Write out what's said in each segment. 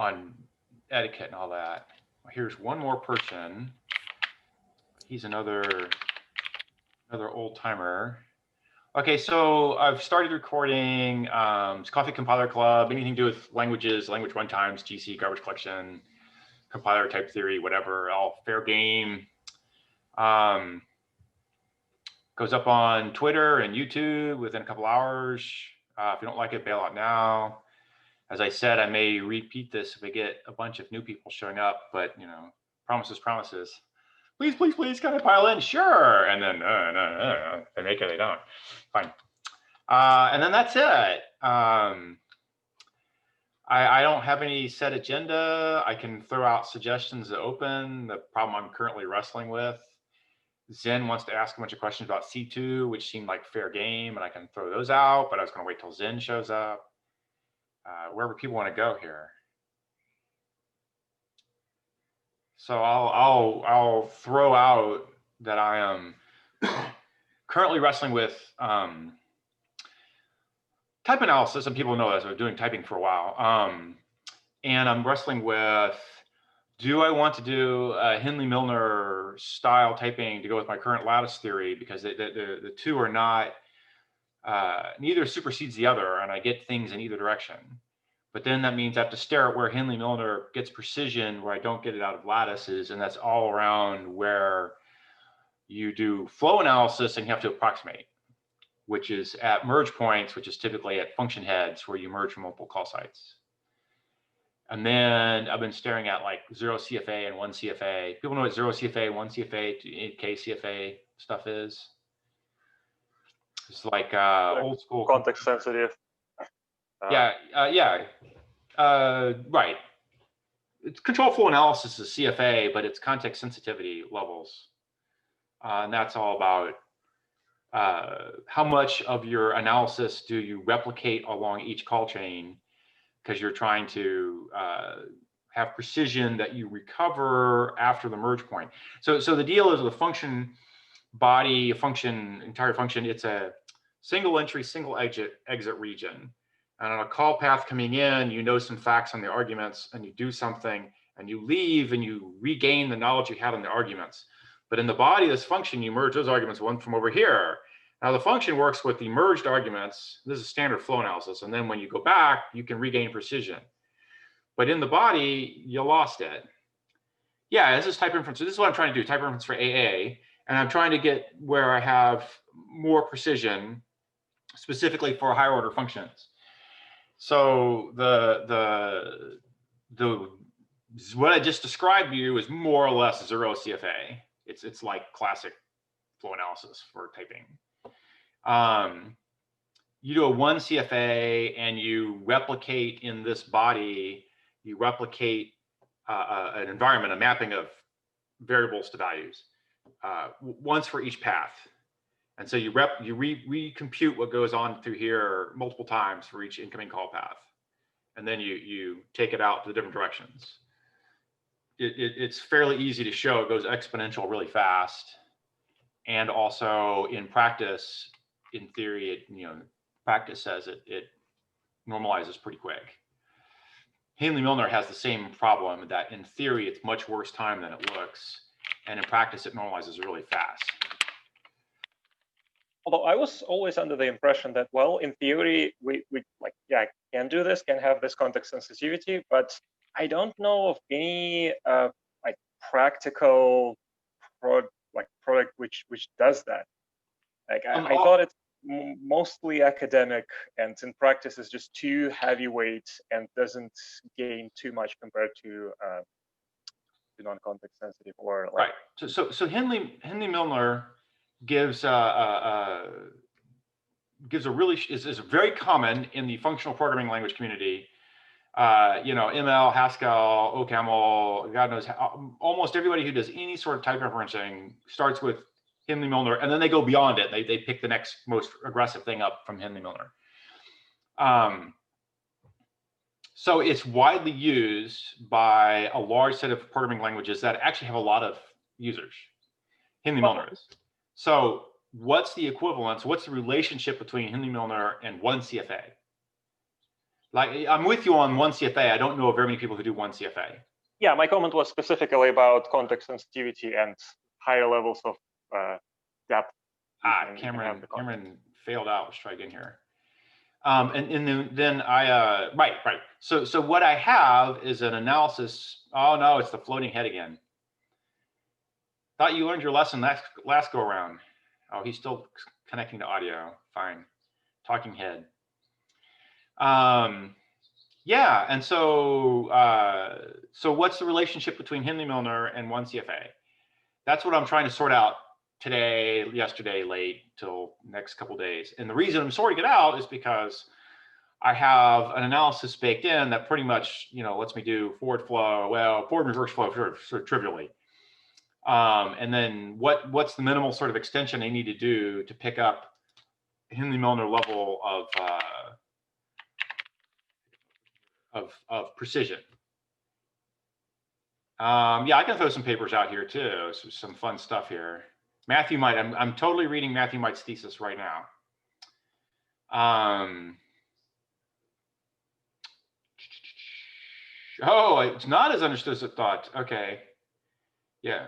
on etiquette and all that. Here's one more person. He's another old timer. Okay, so I've started recording. It's Coffee Compiler Club, anything to do with languages, language runtimes, GC, garbage collection, compiler type theory, whatever, all fair game. Goes up on Twitter and YouTube within a couple hours. If you don't like it, bail out now. As I said, I may repeat this if I get a bunch of new people showing up, but you know, promises, promises. Please, please, please, can I pile in? Sure. And then, no. They make it, they don't. Fine. And then that's it. I don't have any set agenda. I can throw out suggestions to open. The problem I'm currently wrestling with. Zen wants to ask a bunch of questions about C2, which seemed like fair game, and I can throw those out, but I was going to wait till Zen shows up. Wherever people want to go here. So I'll throw out that I am currently wrestling with type analysis, and people know this. I've been doing typing for a while, and I'm wrestling with: do I want to do a Hindley-Milner style typing to go with my current lattice theory, because the two are not neither supersedes the other, and I get things in either direction. But then that means I have to stare at where Hindley-Milner gets precision, where I don't get it out of lattices, and that's all around where you do flow analysis and you have to approximate, which is at merge points, which is typically at function heads where you merge from multiple call sites. And then I've been staring at like 0-CFA and 1-CFA. People know what 0-CFA, 1-CFA, k-CFA stuff is. It's like old school. Context sensitive. Right. It's control flow analysis is CFA, but it's context sensitivity levels. And that's all about how much of your analysis do you replicate along each call chain, because you're trying to have precision that you recover after the merge point. So the deal is with a function body, a function, entire function, it's a single entry, single exit region. And on a call path coming in, you know some facts on the arguments, and you do something, and you leave, and you regain the knowledge you had on the arguments. But in the body of this function, you merge those arguments, one from over here. Now the function works with the merged arguments. This is standard flow analysis. And then when you go back, you can regain precision. But in the body, you lost it. Yeah, this is type inference. So this is what I'm trying to do, type inference for AA. And I'm trying to get where I have more precision, specifically for higher order functions. So what I just described to you is more or less 0-CFA. It's like classic flow analysis for typing. You do a 1-CFA and you replicate in this body, you replicate an environment, a mapping of variables to values, once for each path. And so you recompute what goes on through here multiple times for each incoming call path. And then you take it out to the different directions. It's fairly easy to show. It goes exponential really fast. And also in practice, in theory, practice says it normalizes pretty quick. Hindley-Milner has the same problem, that in theory, it's much worse time than it looks. And in practice, it normalizes really fast. Although I was always under the impression that, well, in theory, we can do this, can have this context sensitivity, but I don't know of any practical product which does that. I thought it's mostly academic, and in practice is just too heavyweight and doesn't gain too much compared to non-context sensitive or like. Right. So Hindley-Milner gives a really is very common in the functional programming language community. ML, Haskell, OCaml, God knows, almost everybody who does any sort of type referencing starts with Hindley-Milner, and then they go beyond it. They pick the next most aggressive thing up from Hindley-Milner. So it's widely used by a large set of programming languages that actually have a lot of users. Hindley-Milner is. So what's the equivalence? What's the relationship between Hindley-Milner and 1-CFA? Like, I'm with you on 1CFA. I don't know of very many people who do 1CFA. Yeah, my comment was specifically about context sensitivity and higher levels of depth. Cameron failed out. Let's try again here. And then I right. So what I have is an analysis. Oh no, it's the floating head again. Thought you learned your lesson last go around. Oh, he's still connecting to audio. Fine. Talking head. Yeah, and so so what's the relationship between Hindley-Milner and 1CFA? That's what I'm trying to sort out today, yesterday, late, till next couple days. And the reason I'm sorting it out is because I have an analysis baked in that pretty much, lets me do forward flow, forward and reverse flow sort of trivially. And then what's the minimal sort of extension I need to do to pick up Hindley-Milner level of precision. Yeah, I can throw some papers out here too. So some fun stuff here. Matthew Might, I'm totally reading Matthew Might's thesis right now. Oh, it's not as understood as I thought. Okay. Yeah.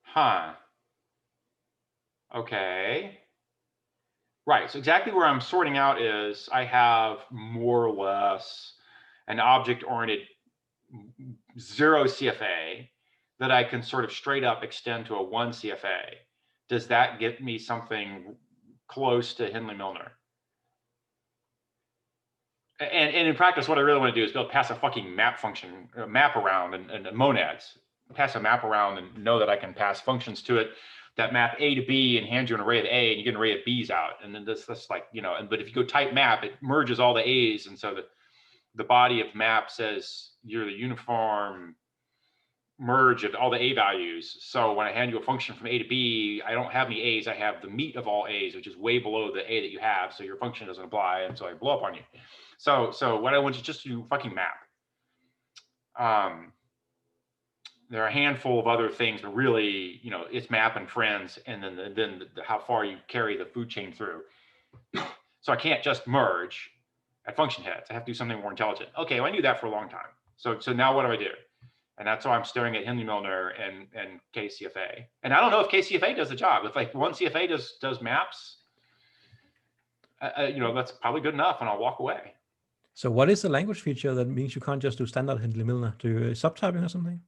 Huh. Okay. Right. So exactly where I'm sorting out is I have more or less an object-oriented 0 CFA that I can sort of straight up extend to a 1 CFA. Does that get me something close to Hindley-Milner? And in practice, what I really want to do is be able to pass a fucking map function, map around and monads, pass a map around and know that I can pass functions to it that map A to B and hand you an array of A and you get an array of B's out. And then that's like, but if you go type map, it merges all the A's. And so the body of map says you're the uniform merge of all the A values. So when I hand you a function from A to B, I don't have any A's. I have the meat of all A's, which is way below the A that you have. So your function doesn't apply. And so I blow up on you. So what I want you just to do fucking map. There are a handful of other things, but really, it's map and friends, and then how far you carry the food chain through. So I can't just merge at function heads. I have to do something more intelligent. Okay, well, I knew that for a long time. So now what do I do? And that's why I'm staring at Hindley-Milner and k-CFA. And I don't know if k-CFA does the job. If like 1CFA does maps, that's probably good enough, and I'll walk away. So what is the language feature that means you can't just do standard Hindley-Milner? Do subtyping or something?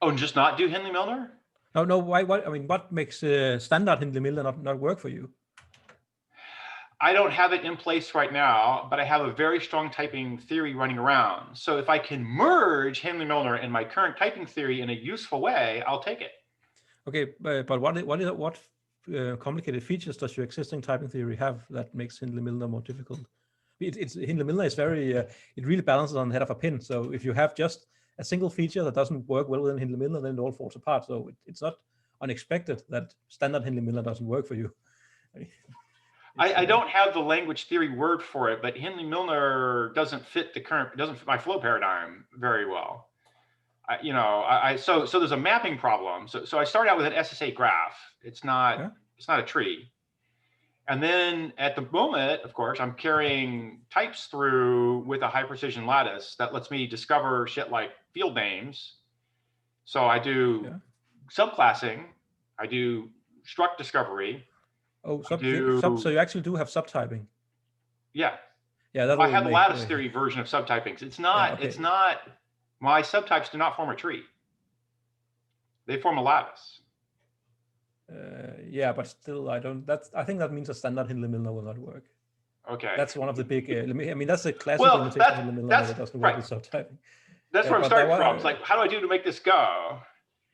Oh, and just not do Hindley-Milner? No. Why? What makes standard Hindley-Milner not work for you? I don't have it in place right now, but I have a very strong typing theory running around. So if I can merge Hindley-Milner and my current typing theory in a useful way, I'll take it. Okay, but what complicated features does your existing typing theory have that makes Hindley-Milner more difficult? Hindley-Milner is very, it really balances on the head of a pin. So if you have just a single feature that doesn't work well within Hindley-Milner, then it all falls apart. So it's not unexpected that standard Hindley-Milner doesn't work for you. I don't have the language theory word for it, but Hindley-Milner doesn't fit my flow paradigm very well. So there's a mapping problem. So I start out with an SSA graph. It's not a tree. And then at the moment, of course, I'm carrying types through with a high precision lattice that lets me discover shit like field names. So I do subclassing, I do struct discovery. Oh, so you actually do have subtyping. Yeah. Yeah, I have a lattice theory version of subtyping. It's not. It's not. My subtypes do not form a tree. They form a lattice. Yeah, but still, I think that means a standard Hindley-Milner will not work. Okay. That's one of the big. That's a classic limitation of Hindley-Milner that doesn't work with subtyping. That's where I'm starting from. It's like, how do I do to make this go?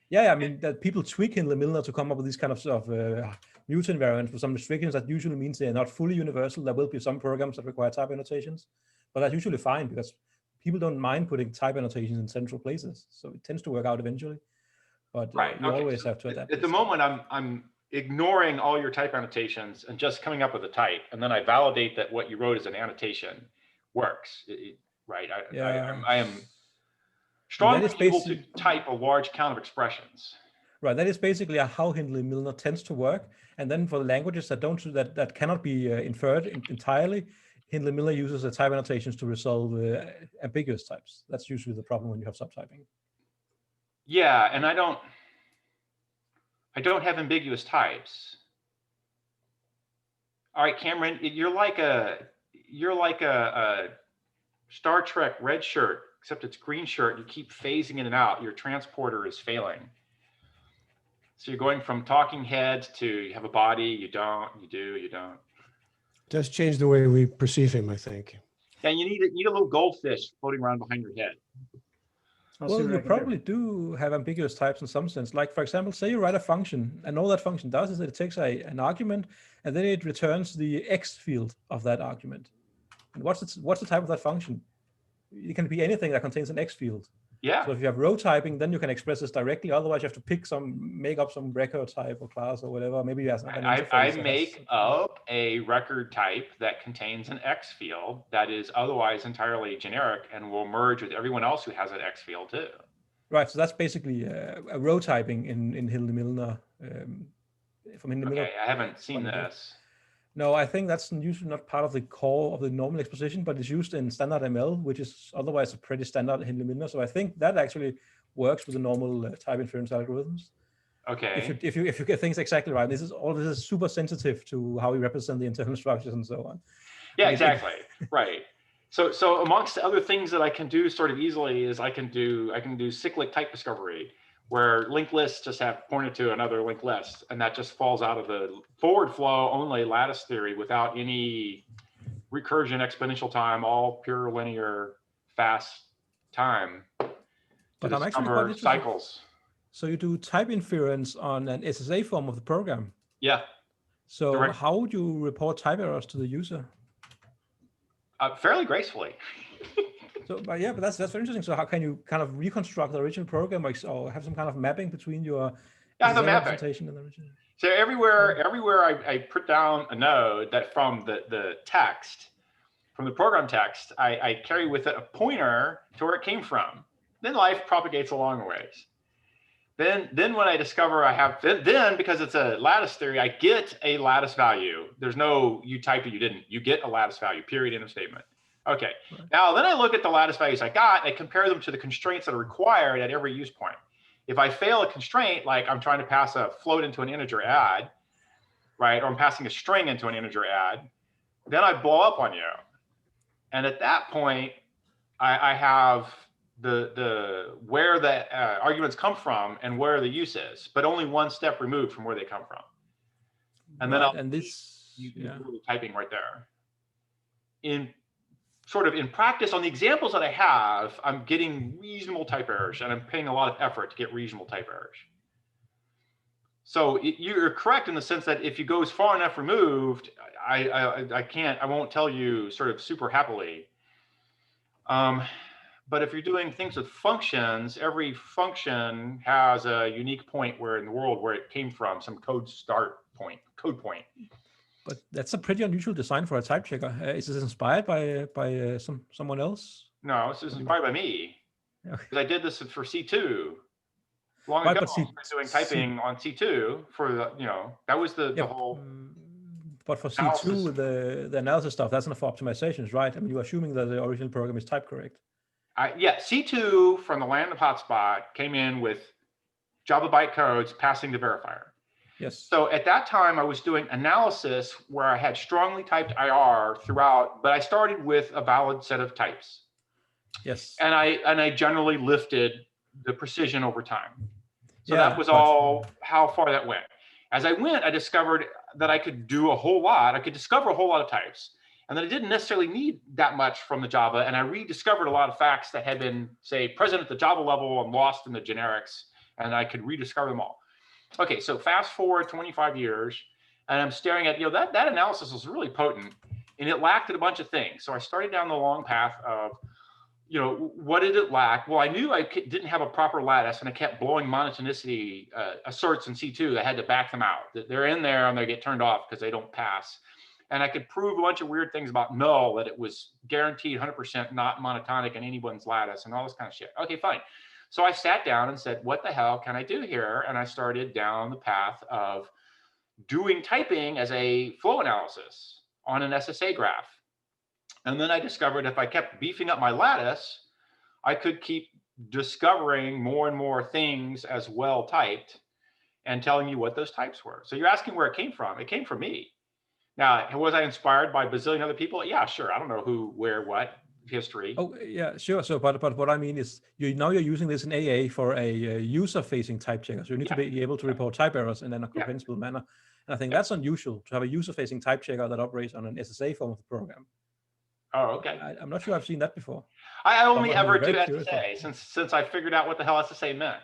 Yeah, I mean that people tweak Hindley-Milner to come up with these kind of mutant variants for some restrictions. That usually means they're not fully universal. There will be some programs that require type annotations, but that's usually fine because people don't mind putting type annotations in central places. So it tends to work out eventually. But you always have to adapt. At the moment, I'm ignoring all your type annotations and just coming up with a type, and then I validate that what you wrote as an annotation works. Right? I am strongly able to type a large count of expressions. Right, that is basically how Hindley-Milner tends to work. And then for the languages that don't that cannot be inferred entirely, Hindley-Milner uses the type annotations to resolve ambiguous types. That's usually the problem when you have subtyping. Yeah, and I don't have ambiguous types. All right, Cameron, you're like a Star Trek red shirt, except it's green shirt. You keep phasing in and out. Your transporter is failing. So you're going from talking heads to you have a body, you don't, you do, you don't. Does change the way we perceive him, I think. And you need a little goldfish floating around behind your head. Well, you probably do have ambiguous types in some sense. Like, for example, say you write a function, and all that function does is that it takes an argument, and then it returns the X field of that argument. And what's the type of that function? It can be anything that contains an X field. Yeah. So if you have row typing, then you can express this directly. Otherwise, you have to make up some record type or class or whatever. Maybe you have an interface. I make up a record type that contains an X field that is otherwise entirely generic and will merge with everyone else who has an X field too. Right. So that's basically a row typing in Hindley-Milner. From Hindley-Milner. Okay, I haven't seen this. No, I think that's usually not part of the core of the normal exposition, but it's used in standard ML, which is otherwise a pretty standard Hindley-Milner. So I think that actually works with the normal type inference algorithms. Okay. If you get things exactly right, this is super sensitive to how we represent the internal structures and so on. Yeah, exactly. Right. So amongst the other things that I can do sort of easily is I can do cyclic type discovery, where linked lists just have pointed to another linked list, and that just falls out of the forward flow only lattice theory without any recursion, exponential time, all pure linear fast time. But I'm actually quite interested. Cycles. So you do type inference on an SSA form of the program. Yeah. So Direct. How would you report type errors to the user? Fairly gracefully. So, but that's very interesting. So how can you kind of reconstruct the original program or have some kind of mapping between your representation and the original? So everywhere I put down a node that from the text, from the program text, I carry with it a pointer to where it came from. Then life propagates along a ways. Then when I discover then because it's a lattice theory, I get a lattice value. There's no you typed it, you didn't. You get a lattice value, period, end of statement. Okay, right. Now then I look at the lattice values I got and I compare them to the constraints that are required at every use point. If I fail a constraint, like I'm trying to pass a float into an integer add, right, or I'm passing a string into an integer add, then I blow up on you. And at that point, I have the where the arguments come from and where the use is, but only one step removed from where they come from. And then you typing right there. In practice, on the examples that I have, I'm getting reasonable type errors, and I'm paying a lot of effort to get reasonable type errors. So you're correct in the sense that if you go as far enough removed, I won't tell you sort of super happily. But if you're doing things with functions, every function has a unique point where in the world where it came from, some code point. But that's a pretty unusual design for a type checker. Is this inspired by someone else? No, this is inspired by me. Because I did this for C2 long ago. I was doing typing on C2 for that was the whole. But for C2, the analysis stuff, that's not for optimizations, right? I mean, you're assuming that the original program is type correct. Yeah, C2 from the land of hotspot came in with Java bytecodes passing the verifier. Yes. So at that time, I was doing analysis where I had strongly typed IR throughout, but I started with a valid set of types. Yes. And I generally lifted the precision over time. So that was all how far that went. As I went, I discovered that I could do a whole lot. I could discover a whole lot of types, and that I didn't necessarily need that much from the Java. And I rediscovered a lot of facts that had been, say, present at the Java level and lost in the generics, and I could rediscover them all. Okay, so fast forward 25 years, and I'm staring at, that analysis was really potent, and it lacked a bunch of things. So I started down the long path of, what did it lack? Well, I knew I didn't have a proper lattice, and I kept blowing monotonicity asserts in C2. I had to back them out. They're in there, and they get turned off because they don't pass. And I could prove a bunch of weird things about null, that it was guaranteed 100% not monotonic in anyone's lattice, and all this kind of shit. Okay, fine. So I sat down and said, what the hell can I do here? And I started down the path of doing typing as a flow analysis on an SSA graph. And then I discovered if I kept beefing up my lattice, I could keep discovering more and more things as well typed and telling you what those types were. So you're asking where it came from. It came from me. Now, was I inspired by a bazillion other people? Yeah, sure. I don't know who, where, what, history. Oh, yeah, sure. So, but what I mean is, now you're using this in AA for a user-facing type checker. So you need to be able to report type errors in a comprehensible manner. And I think that's unusual to have a user-facing type checker that operates on an SSA form of the program. Oh, okay. I'm not sure I've seen that before. I only ever do SSA since I figured out what the hell SSA meant.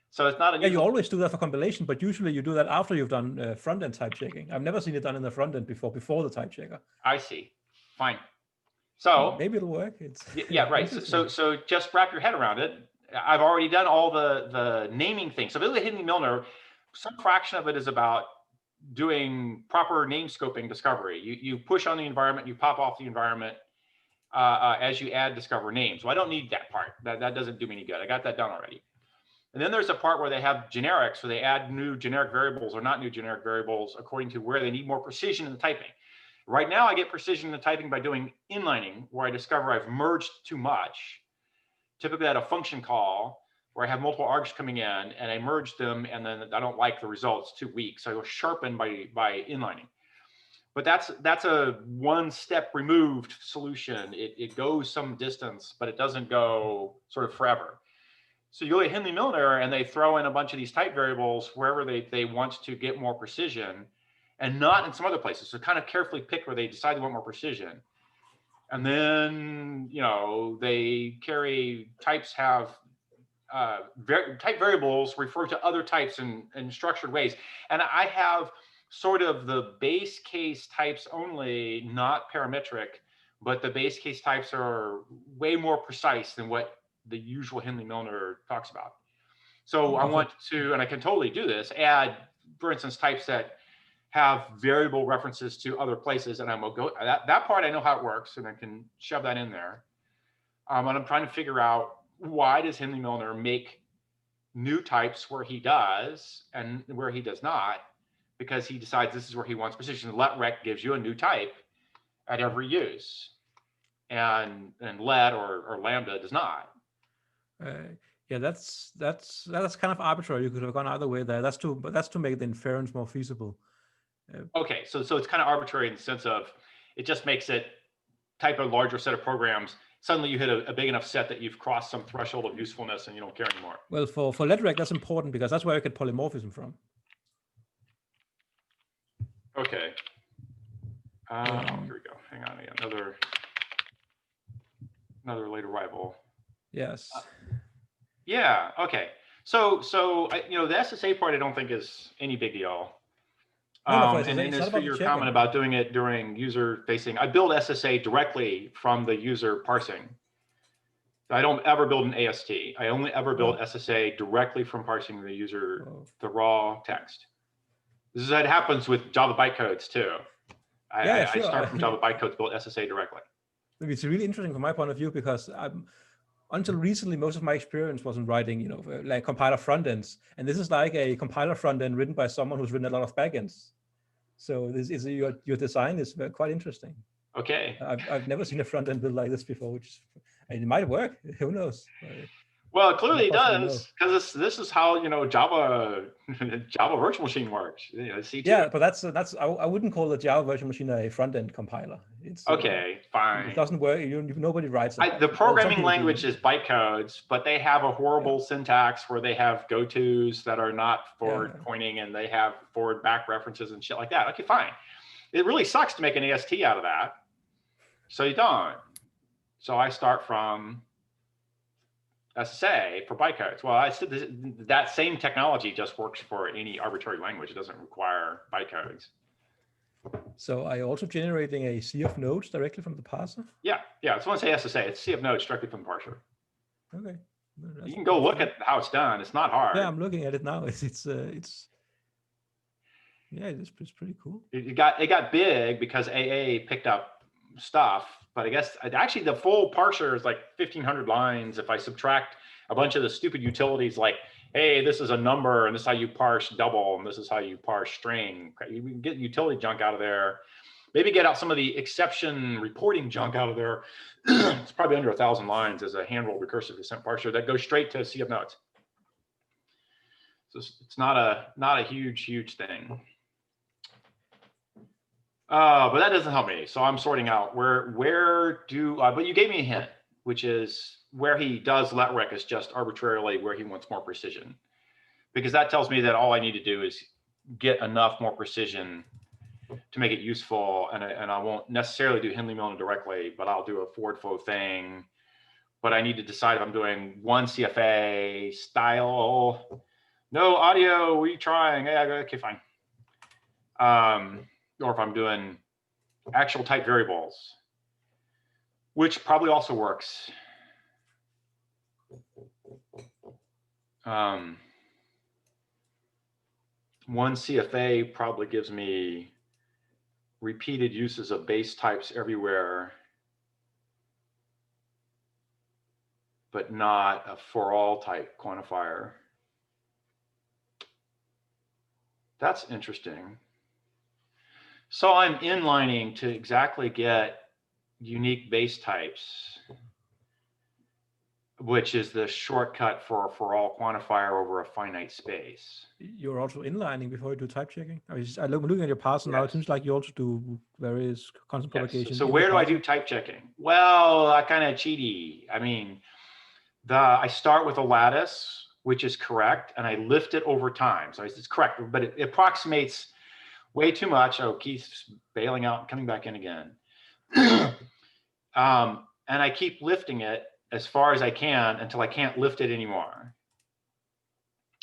So it's not a you always do that for compilation, but usually you do that after you've done front-end type checking. I've never seen it done in the front end before the type checker. I see. Fine. So maybe it'll work. Yeah, right. So just wrap your head around it. I've already done all the naming things. So really, Hindley-Milner, some fraction of it is about doing proper name scoping discovery. You push on the environment, you pop off the environment as you add discover names. Well, I don't need that part. That doesn't do me any good. I got that done already. And then there's a part where they have generics, where they add new generic variables or not new generic variables according to where they need more precision in the typing. Right now, I get precision in the typing by doing inlining, where I discover I've merged too much. Typically at a function call where I have multiple args coming in and I merge them, and then I don't like the results, too weak. So I go sharpen by inlining. But that's a one step removed solution. It goes some distance, but it doesn't go sort of forever. So you go to Hindley-Milner and they throw in a bunch of these type variables wherever they want to get more precision, and not in some other places. So kind of carefully pick where they decide they want more precision. And then, they carry types have type variables refer to other types in structured ways. And I have sort of the base case types only, not parametric, but the base case types are way more precise than what the usual Hindley-Milner talks about. So I want to, and I can totally do this, add, for instance, types that have variable references to other places, and I'm gonna go that part. I know how it works, and I can shove that in there. And I'm trying to figure out, why does Hindley-Milner make new types where he does and where he does not? Because he decides this is where he wants precision. Let-rec gives you a new type at every use, and let or lambda does not. Yeah, that's kind of arbitrary. You could have gone either way there. That's to make the inference more feasible. Okay, so it's kind of arbitrary in the sense of it just makes it type a larger set of programs. Suddenly you hit a big enough set that you've crossed some threshold of usefulness and you don't care anymore. Well, for let-rec, that's important because that's where you get polymorphism from. Okay. Here we go. Hang on, another late arrival. Yes. Yeah. Okay. So the SSA part I don't think is any big deal. And then as for your comment about doing it during user facing, I build SSA directly from the user parsing. I don't ever build an AST. I only ever build SSA directly from parsing the user, the raw text. This is what happens with Java bytecodes too. I start from Java bytecodes, build SSA directly. It's really interesting from my point of view because until recently, most of my experience was in writing, like compiler front ends, and this is like a compiler front end written by someone who's written a lot of backends. So this is your design is quite interesting. Okay. I've never seen a front end built like this before, and it might work. Who knows? Well, it clearly does, because this is how Java virtual machine works. C2. Yeah, but that's I wouldn't call the Java virtual machine a front end compiler. It's okay, fine. It doesn't work. Nobody writes it. The programming language is bytecodes, but they have a horrible syntax where they have go-tos that are not forward pointing, and they have forward back references and shit like that. Okay, fine. It really sucks to make an AST out of that, so you don't. So I start from SSA for bytecodes. Well, I said that same technology just works for any arbitrary language. It doesn't require bytecodes. So are you also generating a sea of nodes directly from the parser? Yeah. So when I say SSA, it's sea of nodes directly from the parser. Okay. You can go look at how it's done. It's not hard. Yeah, I'm looking at it now. It's pretty cool. It got big because AA picked up stuff. But I guess actually the full parser is like 1,500 lines if I subtract a bunch of the stupid utilities like, hey, this is a number and this is how you parse double and this is how you parse string. You can get utility junk out of there. Maybe get out some of the exception reporting junk out of there. It's probably under 1,000 lines as a hand-rolled recursive descent parser that goes straight to CF nodes. So it's not a huge thing. But that doesn't help me. So I'm sorting out where do, but you gave me a hint, which is where he does let rec is just arbitrarily where he wants more precision. Because that tells me that all I need to do is get enough more precision to make it useful. And I won't necessarily do Hindley-Milner directly, but I'll do a forward flow thing. But I need to decide if I'm doing one CFA style. No audio, we trying? Yeah, okay, fine. Or if I'm doing actual type variables, which probably also works. One CFA probably gives me repeated uses of base types everywhere, but not a for all type quantifier. That's interesting. So I'm inlining to exactly get unique base types, which is the shortcut for a for all quantifier over a finite space. You're also inlining before you do type checking. I'm looking at your parser now. It seems like you also do various constant propagation. So where do I do type checking? Well, I kind of cheaty. I mean, I start with a lattice, which is correct, and I lift it over time. So it's correct, but it approximates way too much. Oh, Keith's bailing out and coming back in again. And I keep lifting it as far as I can until I can't lift it anymore,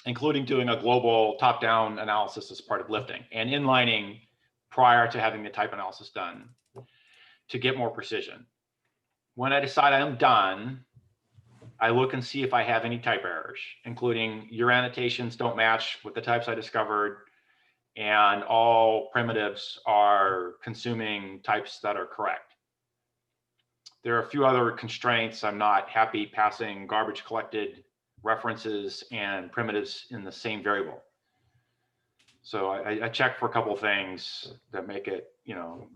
including doing a global top-down analysis as part of lifting and inlining prior to having the type analysis done to get more precision. When I decide I'm done, I look and see if I have any type errors, including your annotations don't match with the types I discovered, and all primitives are consuming types that are correct. There are a few other constraints. I'm not happy passing garbage collected references and primitives in the same variable. So I check for a couple of things that make it,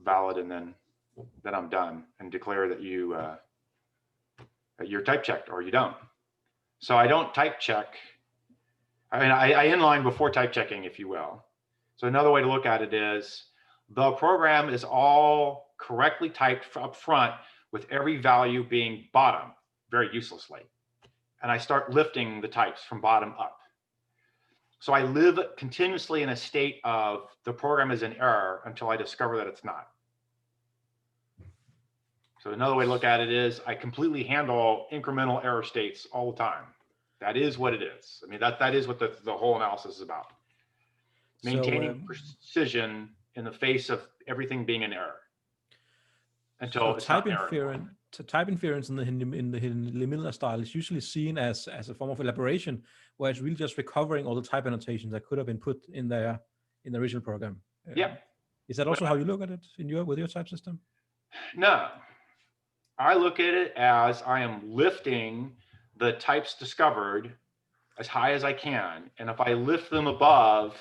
valid, and then I'm done and declare that you're type checked or you don't. So I don't type check. I mean, I inline before type checking, if you will. So another way to look at it is the program is all correctly typed up front with every value being bottom very uselessly. And I start lifting the types from bottom up. So I live continuously in a state of the program is in error until I discover that it's not. So another way to look at it is I completely handle incremental error states all the time. That is what it is. I mean, that is what the whole analysis is about. Maintaining precision in the face of everything being in error. Until it's type inference in the Hindley-Milner style is usually seen as a form of elaboration, where it's really just recovering all the type annotations that could have been put in there in the original program. Yeah. Is that also how you look at it with your type system? No, I look at it as I am lifting the types discovered as high as I can, and if I lift them above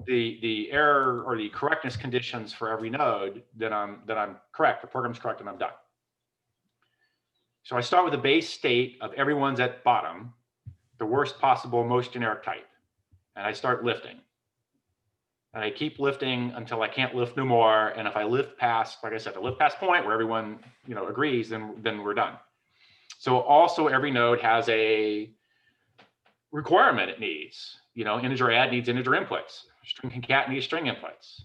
the error or the correctness conditions for every node, then I'm correct. The program's correct, and I'm done. So I start with the base state of everyone's at bottom, the worst possible, most generic type, and I start lifting. And I keep lifting until I can't lift no more. And if I lift past, like I said, the lift past point where everyone agrees, then we're done. So also every node has a requirement it needs. Integer add needs integer inputs. String concat needs string inputs,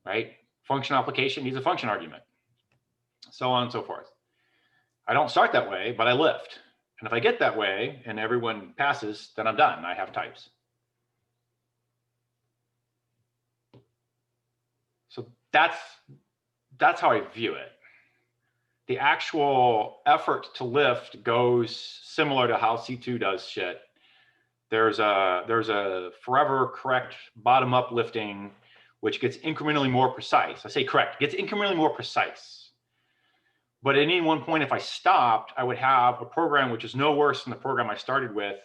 right? Function application needs a function argument, so on and so forth. I don't start that way, but I lift. And if I get that way and everyone passes, then I'm done. I have types. So that's how I view it. The actual effort to lift goes similar to how C2 does shit. There's a forever correct bottom up lifting, which gets incrementally more precise. I say correct, gets incrementally more precise. But at any one point, if I stopped, I would have a program which is no worse than the program I started with,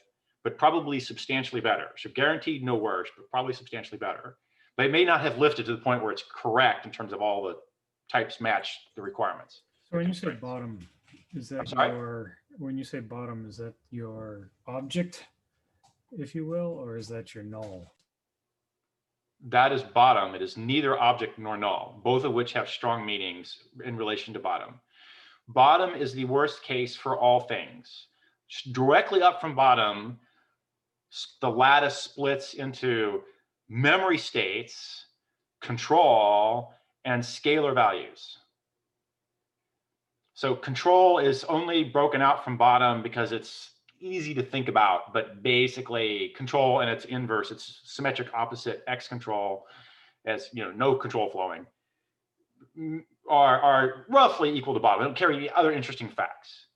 but probably substantially better. So guaranteed no worse, but probably substantially better. But it may not have lifted to the point where it's correct in terms of all the types match the requirements. So when you say bottom, is that when you say bottom, is that your object, if you will, or is that your null? That is bottom. It is neither object nor null, both of which have strong meanings in relation to bottom. Bottom is the worst case for all things. Directly up from bottom, the lattice splits into memory states, control, and scalar values. So control is only broken out from bottom because it's easy to think about, but basically control and its inverse, its symmetric opposite X control, as no control flowing, are roughly equal to bottom. They don't carry the other interesting facts.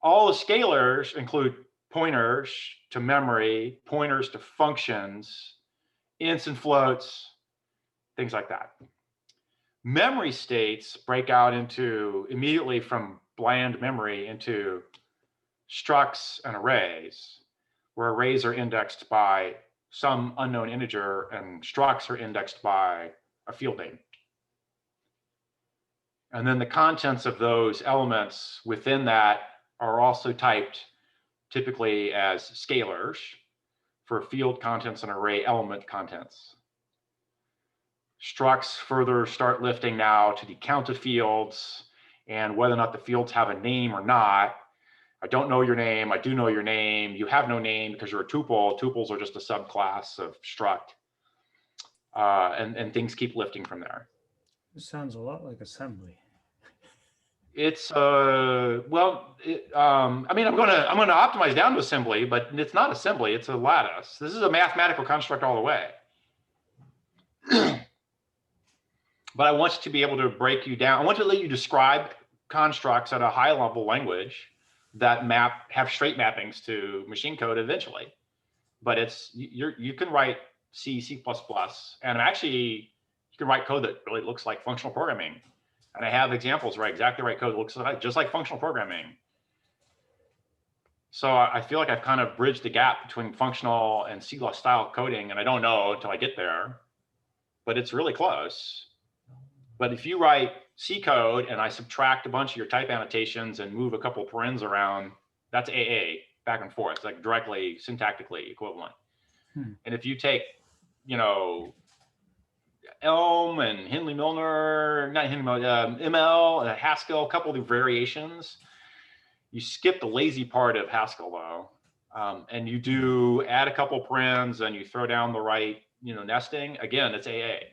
All the scalars include pointers to memory, pointers to functions, ints and floats, things like that. Memory states break out into immediately from bland memory into structs and arrays, where arrays are indexed by some unknown integer and structs are indexed by a field name. And then the contents of those elements within that are also typed typically as scalars for field contents and array element contents. Structs further start lifting now to the count of fields and whether or not the fields have a name or not. I don't know your name. I do know your name. You have no name because you're a tuple. Tuples are just a subclass of struct. And things keep lifting from there. It sounds a lot like assembly. It's I mean, I'm gonna optimize down to assembly, but it's not assembly. It's a lattice. This is a mathematical construct all the way. But I want to be able to break you down. I want to let you describe constructs at a high level language that have straight mappings to machine code eventually. But you can write C, C++, and actually you can write code that really looks like functional programming. And I have examples where I exactly write code that looks like just like functional programming. So I feel like I've kind of bridged the gap between functional and C style coding, and I don't know until I get there, but it's really close. But if you write C code and I subtract a bunch of your type annotations and move a couple of parens around, that's AA, back and forth, like directly syntactically equivalent. And if you take, Elm and Hindley-Milner, not Hindley-Milner, ML, Haskell, a couple of the variations, you skip the lazy part of Haskell though, and you do add a couple parens and you throw down the right, nesting. Again, it's AA.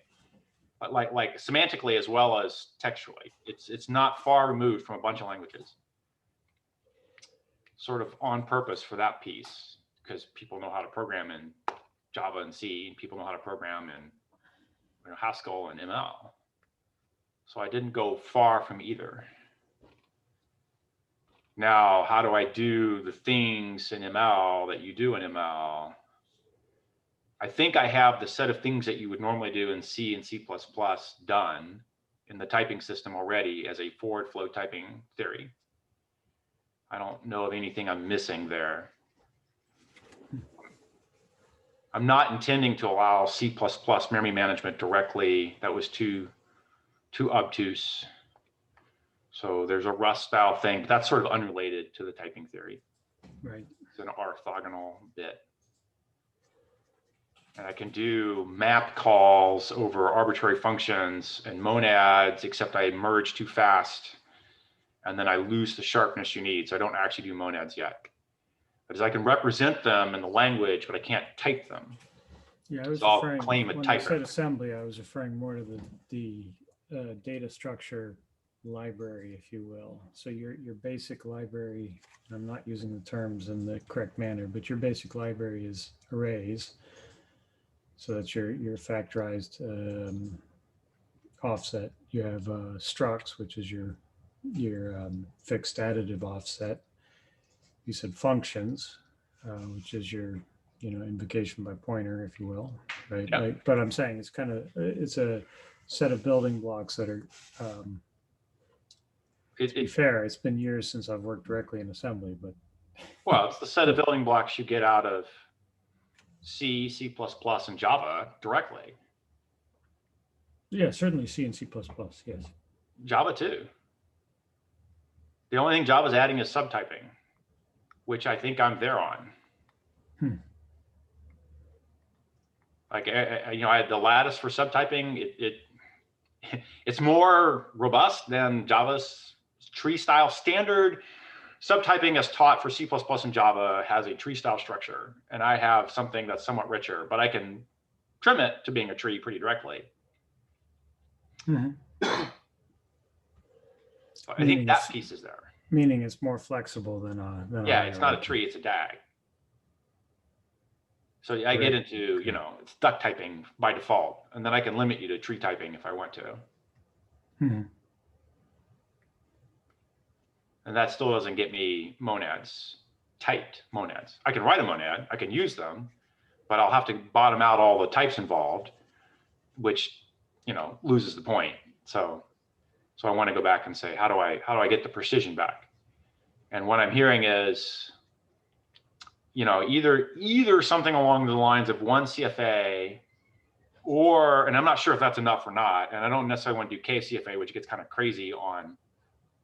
But like semantically as well as textually, it's not far removed from a bunch of languages. Sort of on purpose for that piece, because people know how to program in Java and C, and people know how to program in Haskell and ML. So I didn't go far from either. Now, how do I do the things in ML that you do in ML? I think I have the set of things that you would normally do in C and C++ done in the typing system already as a forward flow typing theory. I don't know of anything I'm missing there. I'm not intending to allow C++ memory management directly. That was too obtuse. So there's a Rust style thing, but that's sort of unrelated to the typing theory. Right. It's an orthogonal bit. And I can do map calls over arbitrary functions and monads, except I merge too fast. And then I lose the sharpness you need. So I don't actually do monads yet. Because I can represent them in the language, but I can't type them. Yeah, I was So referring, I'll claim a when I typer. said assembly, I was referring more to the data structure library, if you will. So your basic library, I'm not using the terms in the correct manner, but your basic library is arrays. So that's your factorized offset. You have structs, which is your fixed additive offset. You said functions, which is your invocation by pointer, if you will, right? Yeah. But I'm saying it's a set of building blocks that are To be fair, it's been years since I've worked directly in assembly, but well, it's the set of building blocks you get out of C, C++, and Java directly. yeah, certainly C and C++, yes. Java too. The only thing Java's adding is subtyping, which I think I'm there on. Like, you know, I had the lattice for subtyping. It's more robust than Java's tree style. Standard subtyping as taught for C++ and Java has a tree style structure, and I have something that's somewhat richer, but I can trim it to being a tree pretty directly. So I think that piece is there. Meaning it's more flexible than yeah, it's not a tree, it's a DAG. So I get into, you know, it's duck typing by default, and then I can limit you to tree typing if I want to. And that still doesn't get me monads, typed monads. I can write a monad, I can use them, but I'll have to bottom out all the types involved, which, you know, loses the point. So I want to go back and say, how do I get the precision back? And what I'm hearing is, you know, either something along the lines of one CFA, or, and I'm not sure if that's enough or not, and I don't necessarily want to do k-CFA, which gets kind of crazy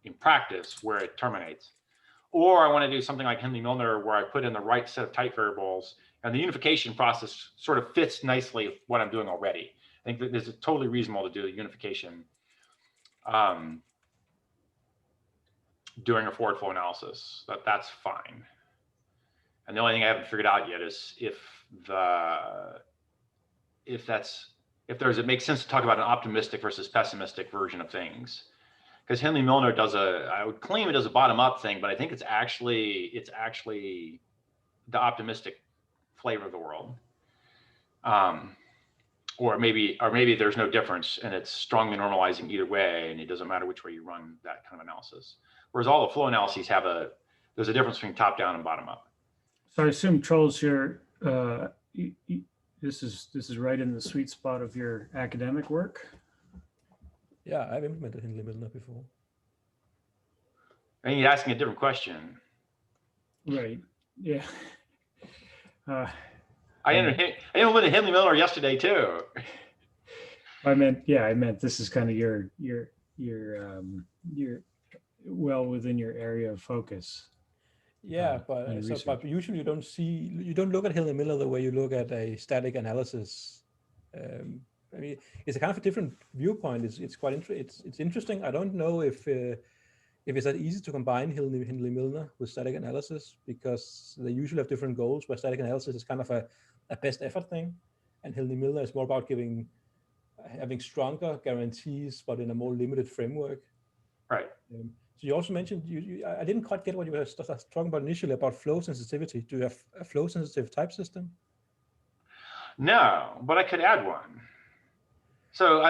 in practice where it terminates. Or I want to do something like Hindley-Milner, where I put in the right set of type variables, and the unification process sort of fits nicely with what I'm doing already. I think that this is totally reasonable to do the unification during a forward flow analysis. That's fine. And the only thing I haven't figured out yet is if it makes sense to talk about an optimistic versus pessimistic version of things. Because Hindley-Milner I would claim it does a bottom-up thing, but I think it's actually the optimistic flavor of the world. Or maybe there's no difference and it's strongly normalizing either way, and it doesn't matter which way you run that kind of analysis. Whereas all the flow analyses there's a difference between top-down and bottom-up. So I assume, Trolls, this is right in the sweet spot of your academic work. Yeah, I've implemented Hindley-Milner before. And you're asking a different question. Right. Yeah. I implemented Hindley-Milner yesterday too. I meant this is kind of your well within your area of focus. Yeah, but usually you don't look at Hindley-Milner the way you look at a static analysis. I mean, it's a kind of a different viewpoint. It's quite it's interesting. I don't know if it's that easy to combine Hindley-Milner with static analysis, because they usually have different goals, where static analysis is kind of a best effort thing, and Hindley-Milner is more about having stronger guarantees, but in a more limited framework. Right. So you also mentioned, I didn't quite get what you were talking about initially about flow sensitivity. Do you have a flow sensitive type system? No, but I could add one. So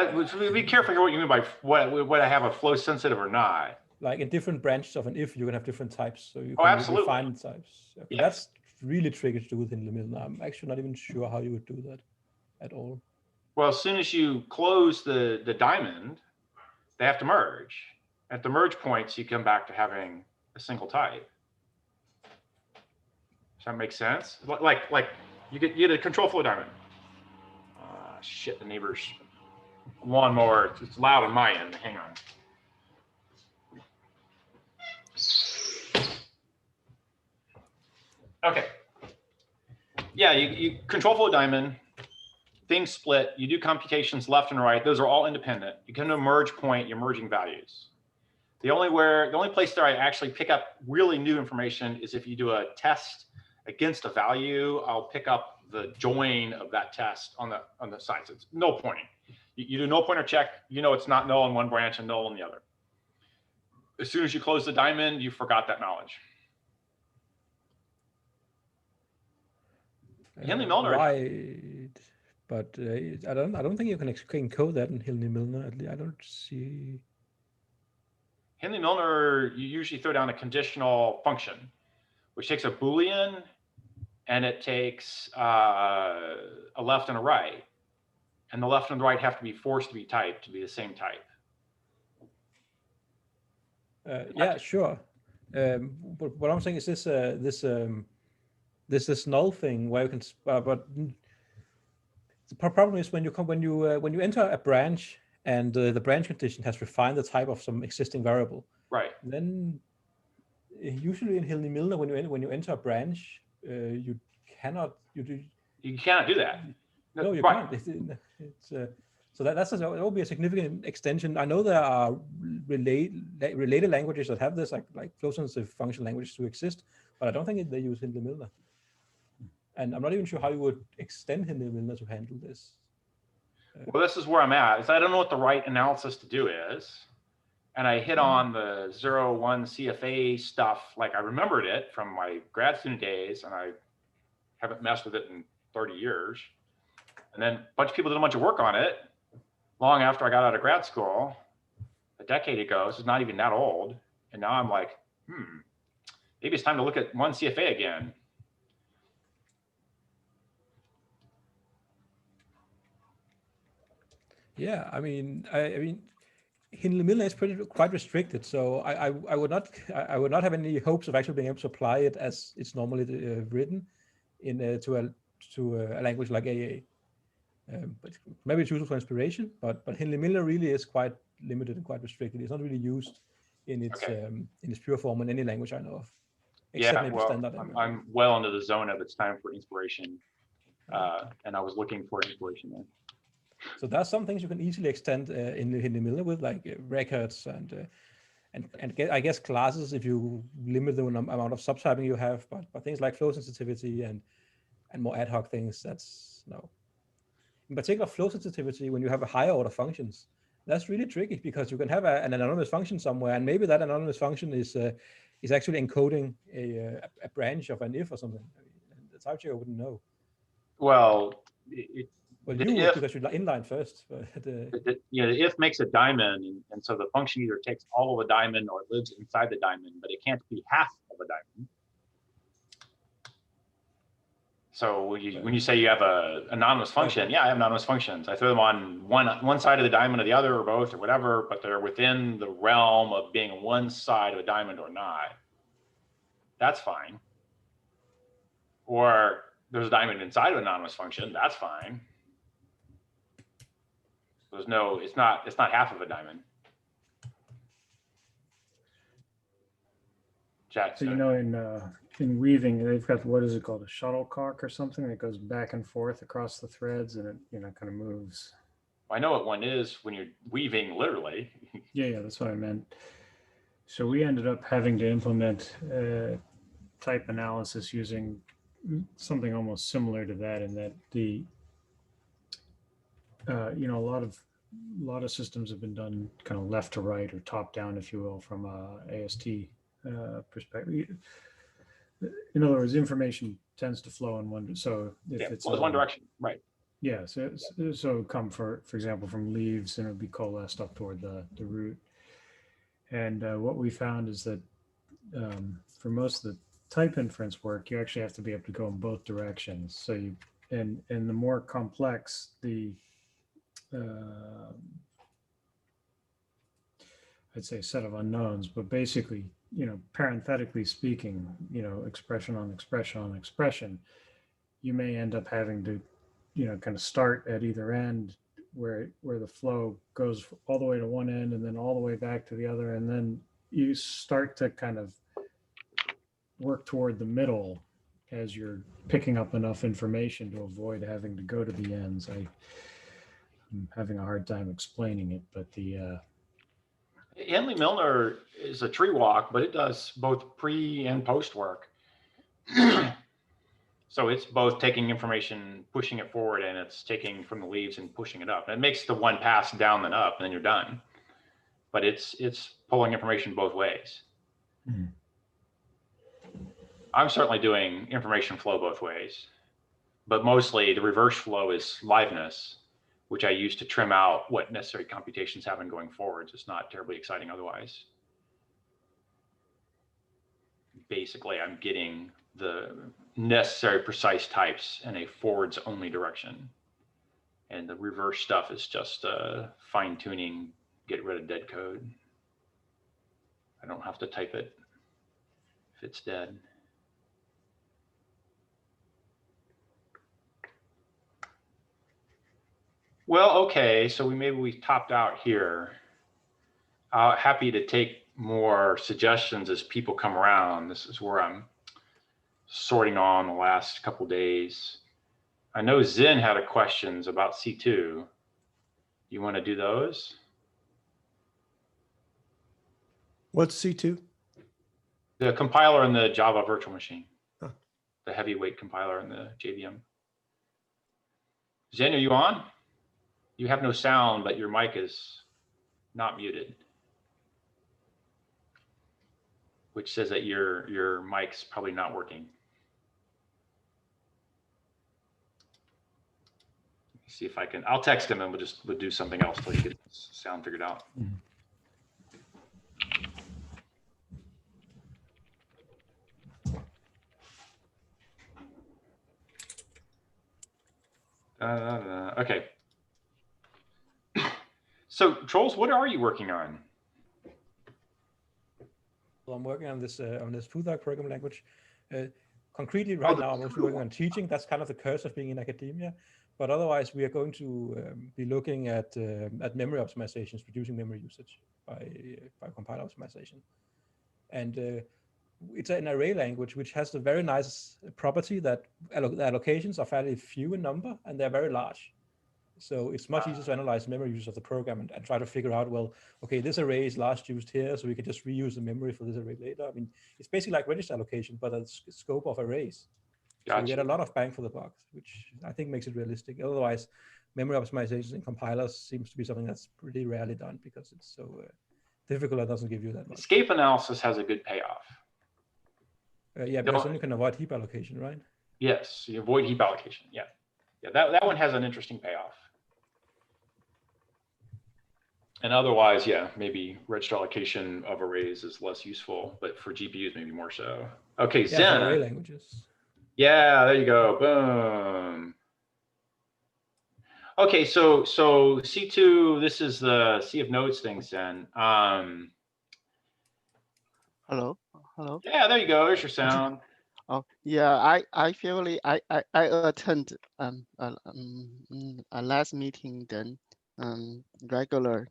be careful here what you mean by what I have a flow sensitive or not. Like in different branches of an if, you can have different types. So you can absolutely define types. Okay, yes. That's really tricky to do with Hindley-Milner. I'm actually not even sure how you would do that at all. Well, as soon as you close the diamond, they have to merge. At the merge points, you come back to having a single type. Does that make sense? Like you get a control flow diamond. Shit, the neighbor's lawnmower. It's loud on my end. Hang on. Okay. Yeah, you control flow diamond. Things split. You do computations left and right. Those are all independent. You come to a merge point. You're merging values. The only place there I actually pick up really new information is if you do a test against a value. I'll pick up the join of that test on the side. So it's null pointing. You do null pointer check. You know it's not null in one branch and null in the other. As soon as you close the diamond, you forgot that knowledge. Hindley-Milner. Right, but I don't think you can encode that in Hindley-Milner. I don't see. Hindley-Milner, you usually throw down a conditional function, which takes a Boolean and it takes a left and a right. And the left and the right have to be forced to be typed to be the same type. Yeah, sure. But what I'm saying is this null thing where you can, but the problem is when you enter a branch and the branch condition has refined the type of some existing variable. Right. Then usually in Hindley-Milner, when you enter a branch, you cannot do that. No, you right. can't. So that will be a significant extension. I know there are related languages that have this, like flow-sensitive function languages to exist, but I don't think they use Hindley-Milner. And I'm not even sure how you would extend Hindley-Milner to handle this. Well, this is where I'm at. Is I don't know what the right analysis to do is. And I hit on the 0-1 CFA stuff like I remembered it from my grad student days, and I haven't messed with it in 30 years. And then a bunch of people did a bunch of work on it long after I got out of grad school a decade ago. This is not even that old. And now I'm like, maybe it's time to look at 1 CFA again. Yeah, I mean, Hindley-Milner is quite restricted, so I would not have any hopes of actually being able to apply it as it's normally written to a language like AA. But maybe it's useful for inspiration, but Hindley-Milner really is quite limited and quite restricted. It's not really used in its pure form in any language I know of, except maybe standard. I'm well into the zone of it's time for inspiration, and I was looking for inspiration there. So there's some things you can easily extend in Hindley-Milner with, like records and I guess classes if you limit the amount of subtyping you have, but things like flow sensitivity and more ad hoc things, that's no. In particular, flow sensitivity, when you have a higher order functions, that's really tricky because you can have an anonymous function somewhere, and maybe that anonymous function is actually encoding a branch of an if or something. I mean, the type checker wouldn't know. Well, you would because you inline first. The if makes a diamond, and so the function either takes all of a diamond or it lives inside the diamond, but it can't be half of a diamond. So when you say you have an anonymous function, yeah, I have anonymous functions. I throw them on one side of the diamond or the other or both or whatever, but they're within the realm of being one side of a diamond or not. That's fine. Or there's a diamond inside of an anonymous function. That's fine. There's no, it's not half of a diamond. Jack, so in weaving, they've got, what is it called, a shuttlecock or something that goes back and forth across the threads, and it kind of moves. I know what one is when you're weaving literally. Yeah, that's what I meant. So we ended up having to implement type analysis using something almost similar to that, in that a lot of systems have been done kind of left to right or top down, if you will, from AST perspective. In other words, information tends to flow in one. So if it's one direction, right? Yeah. So come for example from leaves, and it would be coalesced up toward the root. And what we found is that for most of the type inference work, you actually have to be able to go in both directions. So and the more complex the I'd say set of unknowns, but basically, parenthetically speaking, expression on expression on expression, you may end up having to, kind of start at either end where the flow goes all the way to one end and then all the way back to the other. And then you start to kind of work toward the middle as you're picking up enough information to avoid having to go to the ends. I'm having a hard time explaining it, but Hindley-Milner is a tree walk, but it does both pre and post work. So it's both taking information, pushing it forward, and it's taking from the leaves and pushing it up. And it makes the one pass down then up, and then you're done. But it's pulling information both ways. Mm-hmm. I'm certainly doing information flow both ways, but mostly the reverse flow is liveness, which I use to trim out what necessary computations happen going forwards. It's not terribly exciting otherwise. Basically, I'm getting the necessary precise types in a forwards only direction. And the reverse stuff is just fine tuning, get rid of dead code. I don't have to type it if it's dead. Well, okay, so maybe we topped out here. Happy to take more suggestions as people come around. This is where I'm sorting on the last couple days. I know Zin had a questions about C2. You want to do those? What's C2? The compiler in the Java virtual machine. Huh. The heavyweight compiler in the JVM. Zin, are you on? You have no sound, but your mic is not muted, which says that your mic's probably not working. See if I can, I'll text him and we'll do something else till he gets sound figured out. Okay. So Trolls, what are you working on? Well, I'm working on this Futhark programming language. Concretely, right now, I'm also working on teaching. That's kind of the curse of being in academia. But otherwise, we are going to be looking at memory optimizations, reducing memory usage by compiler optimization. And it's an array language which has the very nice property that the allocations are fairly few in number and they're very large. So it's much easier to analyze memory use of the program and try to figure out, well, okay, this array is last used here, so we can just reuse the memory for this array later. I mean, it's basically like register allocation, but a scope of arrays. Gotcha. So we get a lot of bang for the buck, which I think makes it realistic. Otherwise, memory optimizations in compilers seems to be something that's pretty rarely done because it's so difficult and doesn't give you that much. Escape analysis has a good payoff. Yeah, because then you can avoid heap allocation, right? Yes, you avoid heap allocation. Yeah, yeah, that one has an interesting payoff. And otherwise, yeah, maybe register allocation of arrays is less useful, but for GPUs, maybe more so. Okay, Yeah, Zen. array languages. Yeah, there you go. Boom. Okay, so C2, this is the C of nodes thing, Zen. Hello, hello. Yeah, there you go. There's your sound. Oh, yeah. I attend a last meeting than regular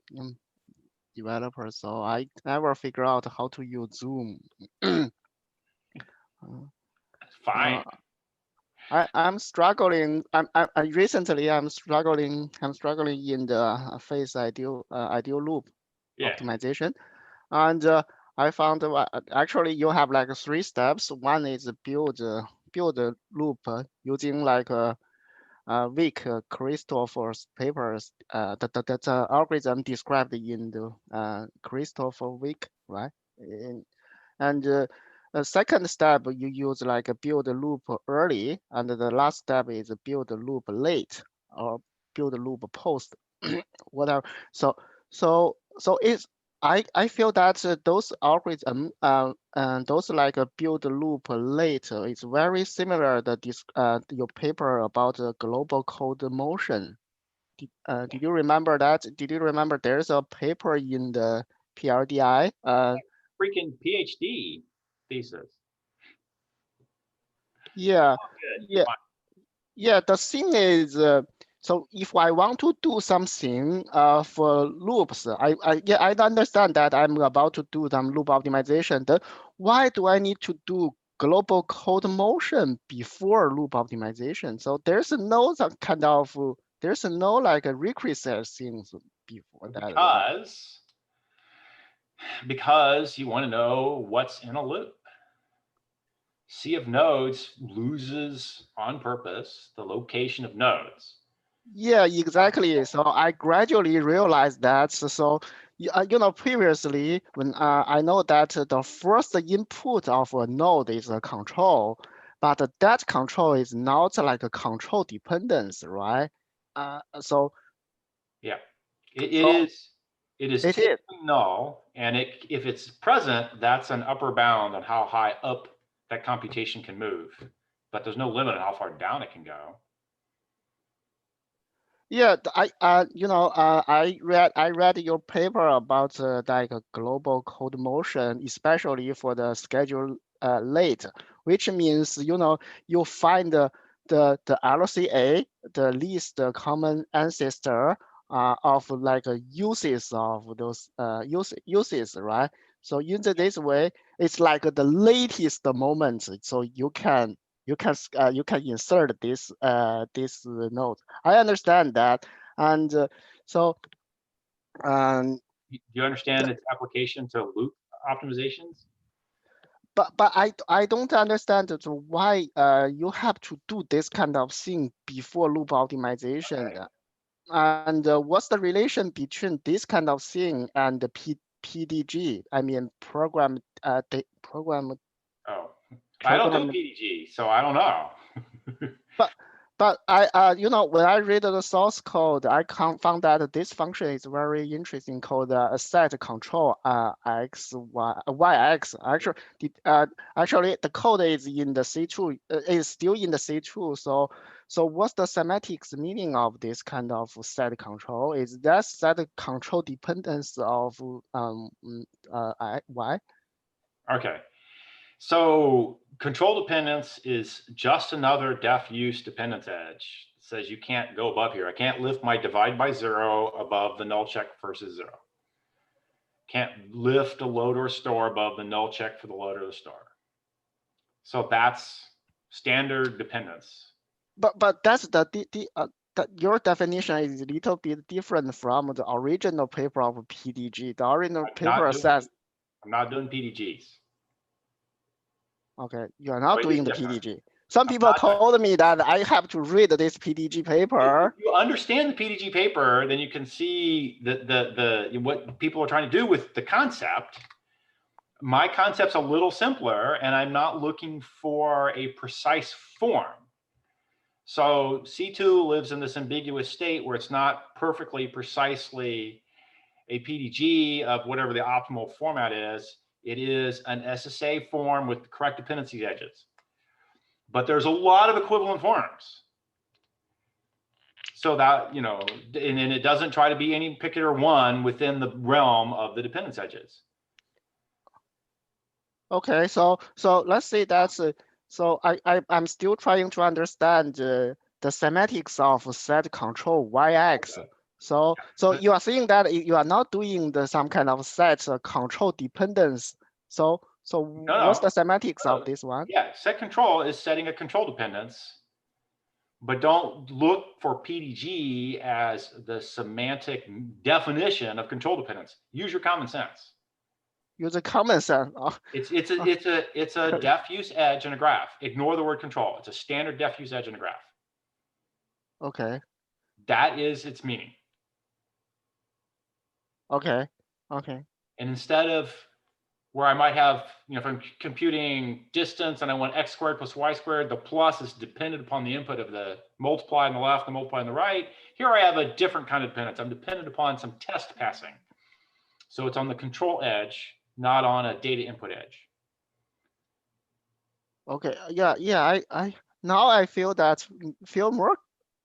developer, so I never figure out how to use Zoom. Fine. I'm struggling. I recently I'm struggling in the phase ideal loop optimization, and I found actually you have like 3 steps. One is build a loop using like Vic Christopher's papers. That algorithm described in the Christopher Vic, right? And the second step you use like a build a loop early, and the last step is build a loop late or build a loop post, whatever. So it's I feel that those algorithms and those like a build loop late is very similar to this your paper about global code motion. Did you remember that? Did you remember there's a paper in the PRDI? Freaking PhD thesis. Yeah, Good. yeah. The thing is, so if I want to do something for loops, I understand that I'm about to do some loop optimization. Then why do I need to do global code motion before loop optimization? So there's no kind of there's no like a requisite things before that. Because you want to know what's in a loop. C of nodes loses on purpose the location of nodes. Yeah, exactly. So I gradually realized that. So previously when I know that the first input of a node is a control, but that control is not like a control dependence, right? So yeah, it is null, and if it's present, that's an upper bound on how high up that computation can move, but there's no limit on how far down it can go. Yeah, I read your paper about like a global code motion, especially for the schedule late, which means you find the LCA, the least common ancestor of like uses of those uses, right? So in this way, it's like the latest moment. So you can insert this node. I understand that, and so um, Do you understand its application to loop optimizations? but I don't understand why you have to do this kind of thing before loop optimization. Okay. And what's the relation between this kind of thing and the PDG? I mean program Oh, I don't do program. PDG, so I don't know. But when I read the source code, I found that this function is very interesting, called set control x y x. Actually, the code is in the C2, is still in the C2. So what's the semantics meaning of this kind of set control? Is that set control dependence of y? Okay. So control dependence is just another def use dependence edge. It says you can't go above here. I can't lift my divide by 0 above the null check versus 0. Can't lift a load or store above the null check for the load or the store. So that's standard dependence. But that's your definition is a little bit different from the original paper of PDG. The original paper says, I'm not doing PDGs. okay, you are not doing the Different. PDG. Some people told me that I have to read this PDG paper. If you understand the PDG paper, then you can see what people are trying to do with the concept. My concept's a little simpler, and I'm not looking for a precise form. So C2 lives in this ambiguous state where it's not perfectly precisely a PDG of whatever the optimal format is. It is an SSA form with the correct dependency edges. But there's a lot of equivalent forms. So that, and it doesn't try to be any particular one within the realm of the dependence edges. Okay, so let's say that's so I'm still trying to understand the semantics of set control yx. Okay. So you are saying that you are not doing some kind of set control dependence. So what's the semantics of this one? Yeah, set control is setting a control dependence, but don't look for PDG as the semantic definition of control dependence. Use your common sense. Use a common sense. Oh. It's a def use edge in a graph. Ignore the word control. It's a standard def use edge in a graph. Okay. That is its meaning. Okay. And instead of where I might have, if I'm computing distance and I want x squared plus y squared, the plus is dependent upon the input of the multiply on the left, the multiply on the right. Here I have a different kind of dependence. I'm dependent upon some test passing. So it's on the control edge, not on a data input edge. Okay. Yeah. I now I feel more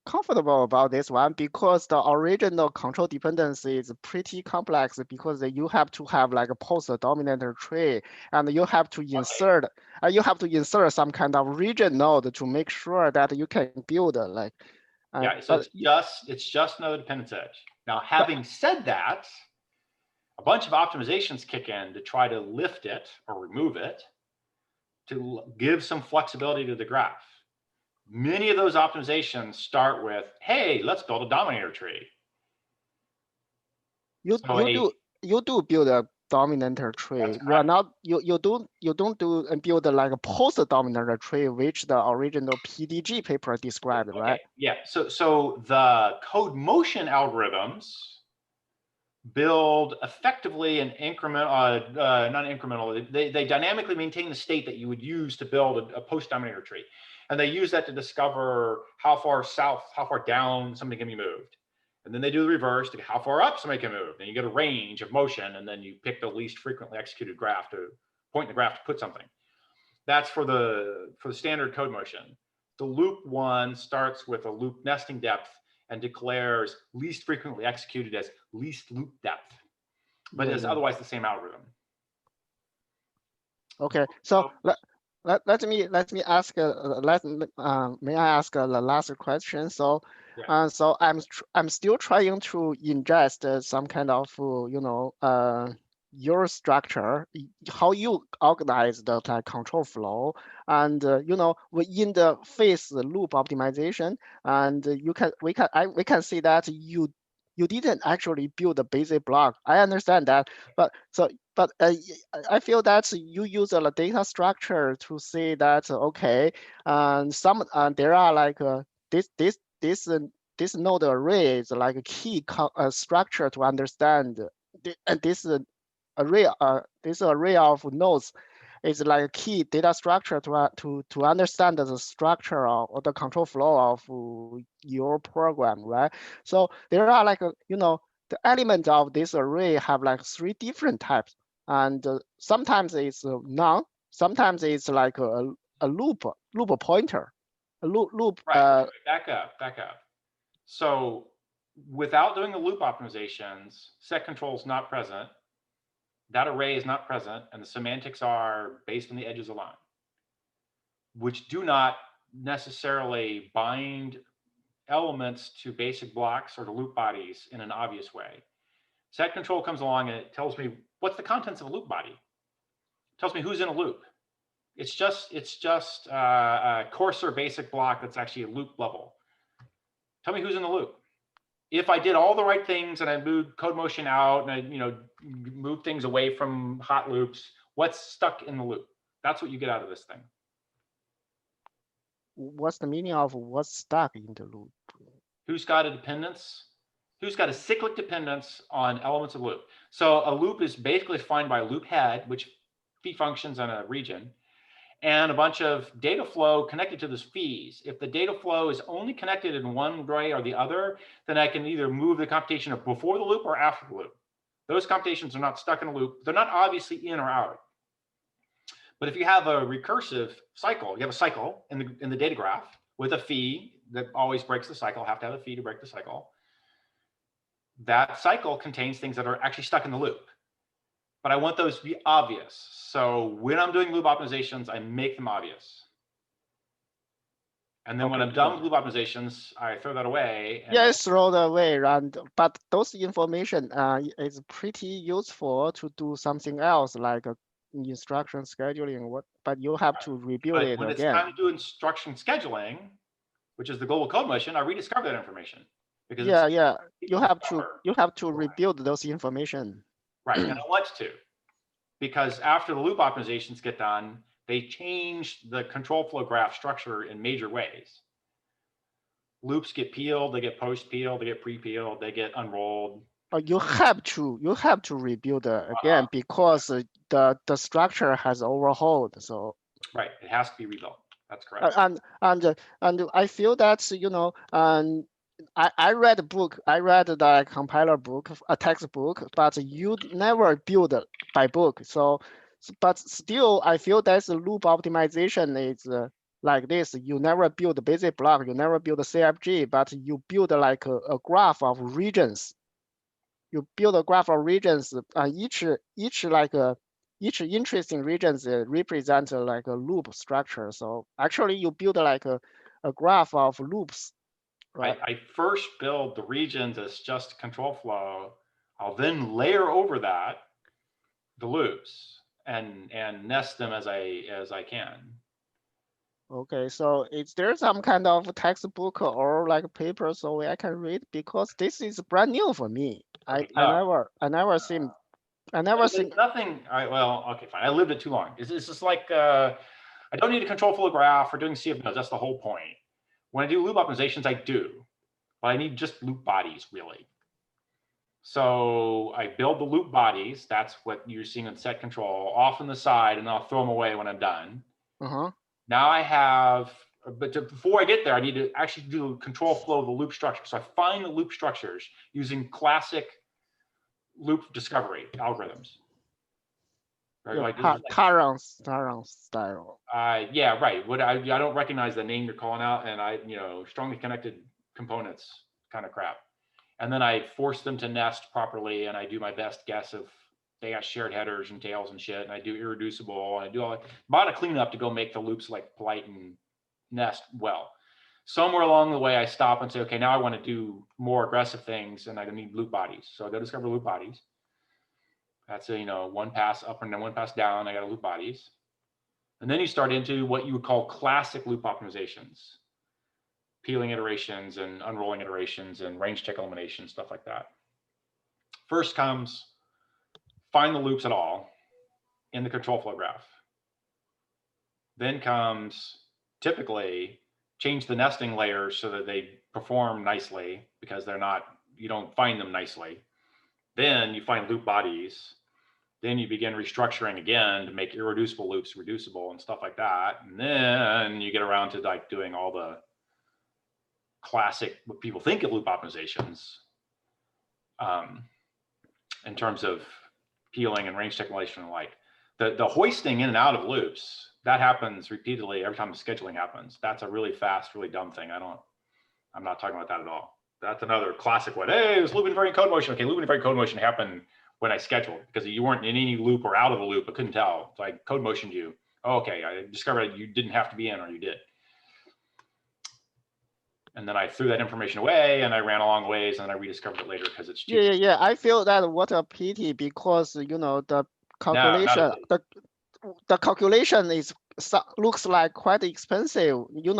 comfortable about this one, because the original control dependency is pretty complex, because you have to have like a post dominant tree, and you have to insert some kind of region node to make sure that you can build like. Yeah, so it's just another dependence edge. Now, having said that, a bunch of optimizations kick in to try to lift it or remove it to give some flexibility to the graph. Many of those optimizations start with, hey, let's build a dominator tree. You do build a dominator tree. You are not you don't build like a post dominator tree, which the original PDG paper described, Okay. right? Yeah. So the code motion algorithms build effectively an incremental, not incremental. They dynamically maintain the state that you would use to build a post dominator tree, and they use that to discover how far south, how far down something can be moved. And then they do the reverse to how far up somebody can move. Then you get a range of motion, and then you pick the least frequently executed graph to point in the graph to put something. That's for the standard code motion. The loop one starts with a loop nesting depth and declares least frequently executed as least loop depth, but Yeah, it's yeah. otherwise the same algorithm. Okay, so let me ask may I ask the last question? So Yeah. so I'm still trying to ingest some kind of your structure, how you organize the control flow, and in the phase loop optimization, and we can see that you didn't actually build a basic block. I understand that, but I feel that you use a data structure to say that okay, there are like this node array is like a key structure to understand this array of nodes is like a key data structure to understand the structure or the control flow of your program, right? So there are like the element of this array have like 3 different types, and sometimes it's none, sometimes it's like a loop pointer, a loop. Right. Back up. So without doing the loop optimizations, set control is not present. That array is not present, and the semantics are based on the edges alone, which do not necessarily bind elements to basic blocks or to loop bodies in an obvious way. Set control comes along and it tells me what's the contents of a loop body. It tells me who's in a loop. It's just a coarser basic block that's actually a loop level. Tell me who's in the loop. If I did all the right things and I moved code motion out and I moved things away from hot loops, what's stuck in the loop? That's what you get out of this thing. What's the meaning of what's stuck in the loop? Who's got a dependence? Who's got a cyclic dependence on elements of loop? So a loop is basically defined by a loop head, which fee functions on a region, and a bunch of data flow connected to those fees. If the data flow is only connected in one way or the other, then I can either move the computation before the loop or after the loop. Those computations are not stuck in a loop. They're not obviously in or out. But if you have a recursive cycle, you have a cycle in the data graph with a fee that always breaks the cycle, have to have a fee to break the cycle. That cycle contains things that are actually stuck in the loop. But I want those to be obvious. So when I'm doing loop optimizations, I make them obvious. And then when I'm done with loop optimizations, I throw that away. And yes, throw that away. But those information is pretty useful to do something else like instruction scheduling. But you have to rebuild it when again. it's time to do instruction scheduling, which is the global code motion, I rediscover that information. Because you have to rebuild those information. Right, and I want to, because after the loop optimizations get done, they change the control flow graph structure in major ways. Loops get peeled, they get post-peeled, they get pre-peeled, they get unrolled. You have to rebuild again because the structure has overhauled. So right, it has to be rebuilt. That's correct. And I feel that and I read a book. I read the compiler book, a textbook, but you never build by book. So, but still, I feel that the loop optimization is like this. You never build a basic block. You never build a CFG, but you build like a graph of regions. You build a graph of regions. Each interesting regions represent like a loop structure. So actually, you build like a graph of loops. Right. I first build the regions as just control flow. I'll then layer over that the loops and nest them as I can. Okay, so is there some kind of textbook or like paper so I can read, because this is brand new for me. I never seen. Nothing. Well, okay, fine. I lived it too long. It's just like I don't need a control flow graph for doing CFA. That's the whole point. When I do loop optimizations, I do, but I need just loop bodies, really. So I build the loop bodies. That's what you're seeing on set control off on the side, and I'll throw them away when I'm done. Now I have, before I get there, I need to actually do the control flow of the loop structure. So I find the loop structures using classic loop discovery algorithms. Right? Yeah, Taran style. Yeah, right. I don't recognize the name you're calling out, and strongly connected components kind of crap. And then I force them to nest properly, and I do my best guess of they got shared headers and tails and shit, and I do irreducible, and I do a lot of cleanup to go make the loops like polite and nest well. Somewhere along the way, I stop and say, okay, now I want to do more aggressive things, and I need loop bodies. So I go discover loop bodies. That's a, one pass up and then one pass down. I got loop bodies. And then you start into what you would call classic loop optimizations, peeling iterations and unrolling iterations and range check elimination, stuff like that. First comes find the loops at all in the control flow graph. Then comes typically change the nesting layers so that they perform nicely, because they're not, you don't find them nicely. Then you find loop bodies. Then you begin restructuring again to make irreducible loops reducible and stuff like that. And then you get around to like doing all the classic, what people think of loop optimizations in terms of peeling and range check elimination and like. The hoisting in and out of loops, that happens repeatedly every time the scheduling happens. That's a really fast, really dumb thing. I'm not talking about that at all. That's another classic one. Hey, it's loop invariant code motion. Okay, loop invariant code motion happened when I scheduled, because you weren't in any loop or out of the loop. I couldn't tell. So I code motioned you. Oh, okay, I discovered you didn't have to be in, or you did. And then I threw that information away, and I ran along ways, and I rediscovered it later because it's cheap. Yeah. I feel that what a pity, because the calculation, the calculation looks like quite expensive. You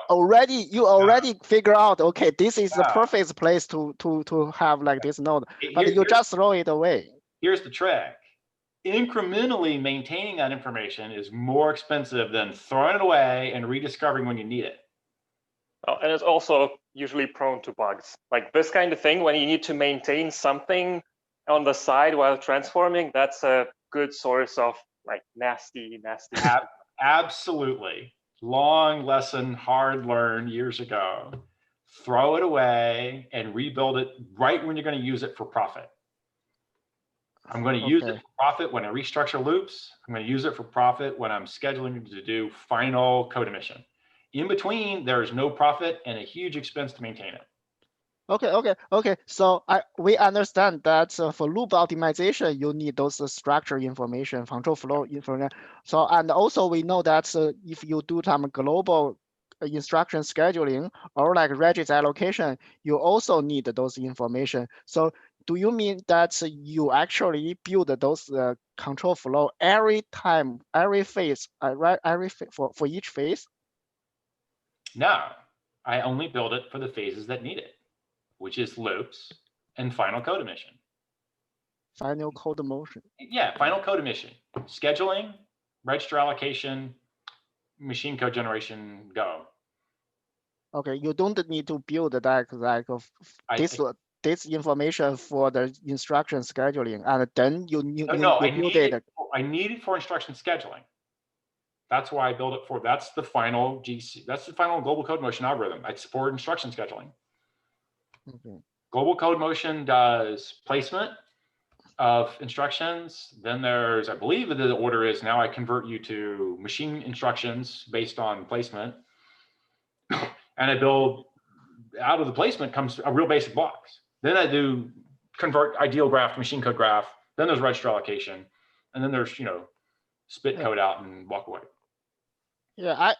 already figure out, okay, this is the perfect place to have like this node, but you just throw it away. Here's the trick. Incrementally maintaining that information is more expensive than throwing it away and rediscovering when you need it. Oh, and it's also usually prone to bugs. Like this kind of thing, when you need to maintain something on the side while transforming, that's a good source of like nasty. Absolutely. Long lesson, hard learned years ago. Throw it away and rebuild it right when you're going to use it for profit. I'm going to use it for profit when I restructure loops. I'm going to use it for profit when I'm scheduling to do final code emission. In between, there's no profit and a huge expense to maintain it. Okay. So we understand that for loop optimization, you need those structure information, control flow information. So, and also we know that if you do some global instruction scheduling or like regis allocation, you also need those information. So do you mean that you actually build those control flow every time, every phase, for each phase? No, I only build it for the phases that need it, which is loops and final code emission. Final code motion. Yeah, final code emission. Scheduling, register allocation, machine code generation, go. Okay, you don't need to build this information for the instruction scheduling, and then you build it. I need it for instruction scheduling. That's why I build it for. That's the final GC. That's the final global code motion algorithm. I support instruction scheduling. Okay. Global code motion does placement of instructions. Then there's, I believe the order is now I convert you to machine instructions based on placement. And I build, out of the placement comes a real basic blocks. Then I do convert ideal graph to machine code graph. Then there's register allocation. And then there's, spit code out and walk away. Yeah,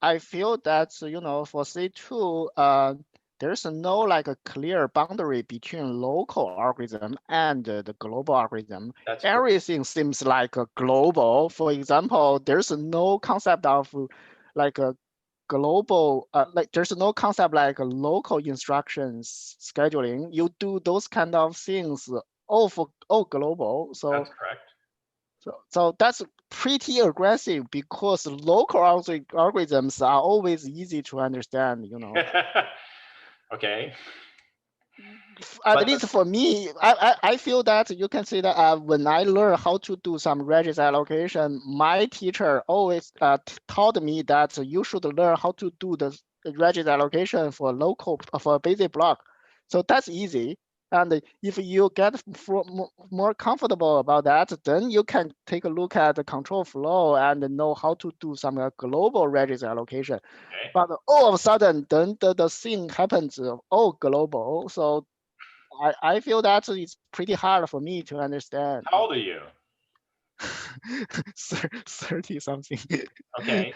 I feel that, for C2, there's no like a clear boundary between local algorithm and the global algorithm. Everything seems like a global. For example, there's no concept of like a global, there's no concept like a local instructions scheduling. You do those kind of things all global. So that's correct. So that's pretty aggressive, because local algorithms are always easy to understand, Okay. At least for me, I feel that you can see that when I learn how to do some regis allocation, my teacher always taught me that you should learn how to do the regis allocation for basic block. So that's easy. And if you get more comfortable about that, then you can take a look at the control flow and know how to do some global register allocation. Okay. But all of a sudden, then the thing happens all global. So I feel that it's pretty hard for me to understand. How old are you? 30 something. Okay.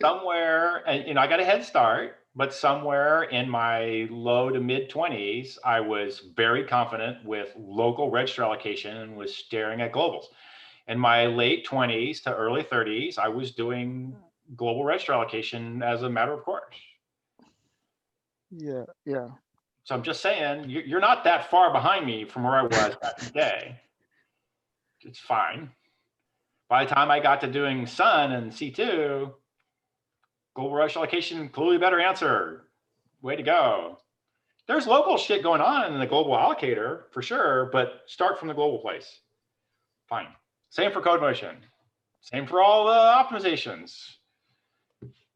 Somewhere, and I got a head start, but somewhere in my low to mid 20s, I was very confident with local register allocation and was staring at globals. In my late 20s to early 30s, I was doing global register allocation as a matter of course. Yeah. So I'm just saying, you're not that far behind me from where I was back in the day. It's fine. By the time I got to doing Sun and C2, global register allocation, clearly better answer. Way to go. There's local shit going on in the global allocator for sure, but start from the global place. Fine. Same for code motion. Same for all the optimizations.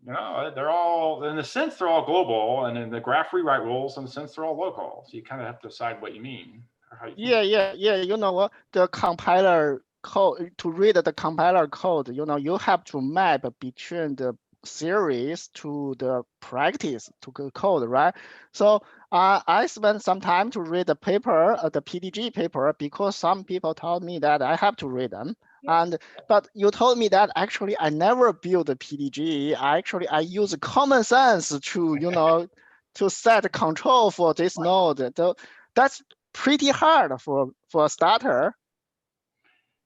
You know, they're all, in a sense, they're all global, and in the graph rewrite rules, in a sense, they're all local. So you kind of have to decide what you mean. Or how you Yeah. You know what? The compiler code, to read the compiler code, you know, you have to map between the series to the practice to the code, right? So I spent some time to read the paper, the PDG paper, because some people told me that I have to read them. But you told me that actually I never build a PDG. I use common sense to, you know, to set control for this node. So that's pretty hard for a starter.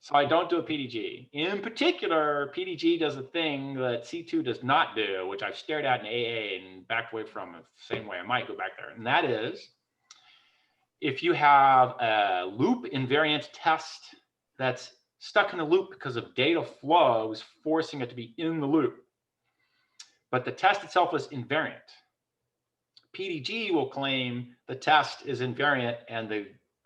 So I don't do a PDG. In particular, PDG does a thing that C2 does not do, which I've stared at in AA and backed away from the same way I might go back there. And that is, if you have a loop invariant test that's stuck in the loop because of data flows forcing it to be in the loop, but the test itself is invariant, PDG will claim the test is invariant and the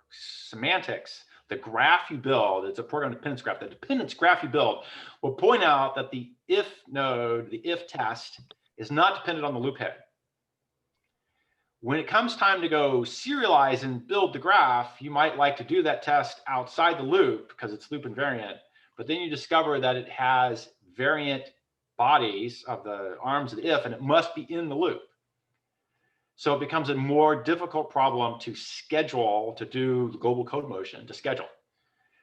semantics, the graph you build, it's a program dependence graph, the dependence graph you build will point out that the if node, the if test, is not dependent on the loop head. When it comes time to go serialize and build the graph, you might like to do that test outside the loop because it's loop invariant, but then you discover that it has variant bodies of the arms of the if, and it must be in the loop. So it becomes a more difficult problem to schedule, to do the global code motion, to schedule.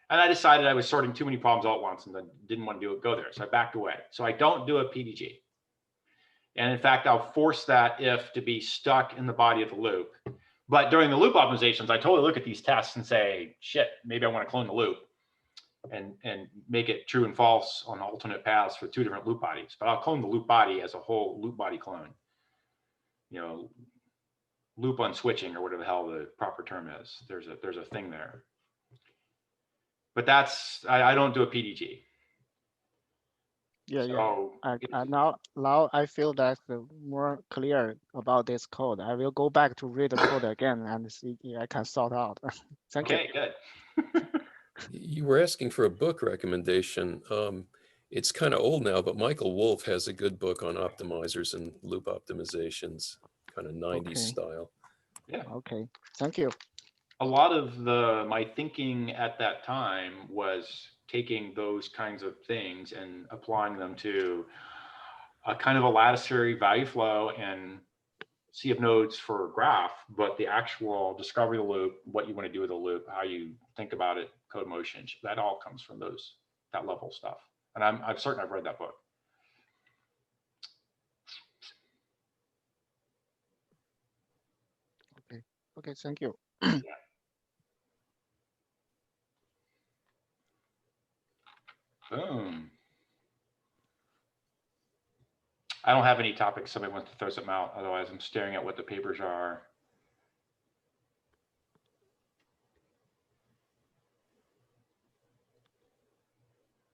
And I decided I was sorting too many problems all at once and then didn't want to go there. So I backed away. So I don't do a PDG. And in fact, I'll force that if to be stuck in the body of the loop. But during the loop optimizations, I totally look at these tests and say, shit, maybe I want to clone the loop and make it true and false on alternate paths for two different loop bodies. But I'll clone the loop body as a whole loop body clone. You know, loop on switching or whatever the hell the proper term is. There's a thing there. But that's, I don't do a PDG. Yeah, so now I feel that more clear about this code. I will go back to read the code again and see if I can sort out. Thank you. Okay, good. You were asking for a book recommendation. It's kind of old now, but Michael Wolff has a good book on optimizers and loop optimizations, kind of 90s style. Yeah. Okay, thank you. A lot of my thinking at that time was taking those kinds of things and applying them to a kind of a latticeary value flow and CF nodes for graph, but the actual discovery of the loop, what you want to do with the loop, how you think about it, code motion, that all comes from that level stuff. And I'm certain I've read that book. Okay, thank you. Yeah. Boom. I don't have any topics. Somebody wants to throw something out. Otherwise, I'm staring at what the papers are.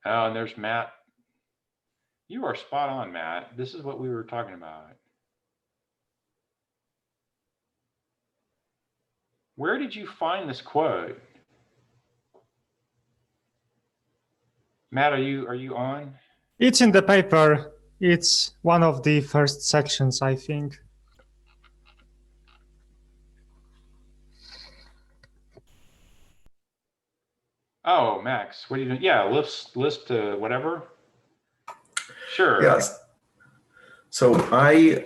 Oh, and there's Matt. You are spot on, Matt. This is what we were talking about. Where did you find this quote? Matt, are you on? It's in the paper. It's one of the first sections, I think. Oh, Max, what are you doing? Yeah, Lisp to whatever. Sure. Yes. So I,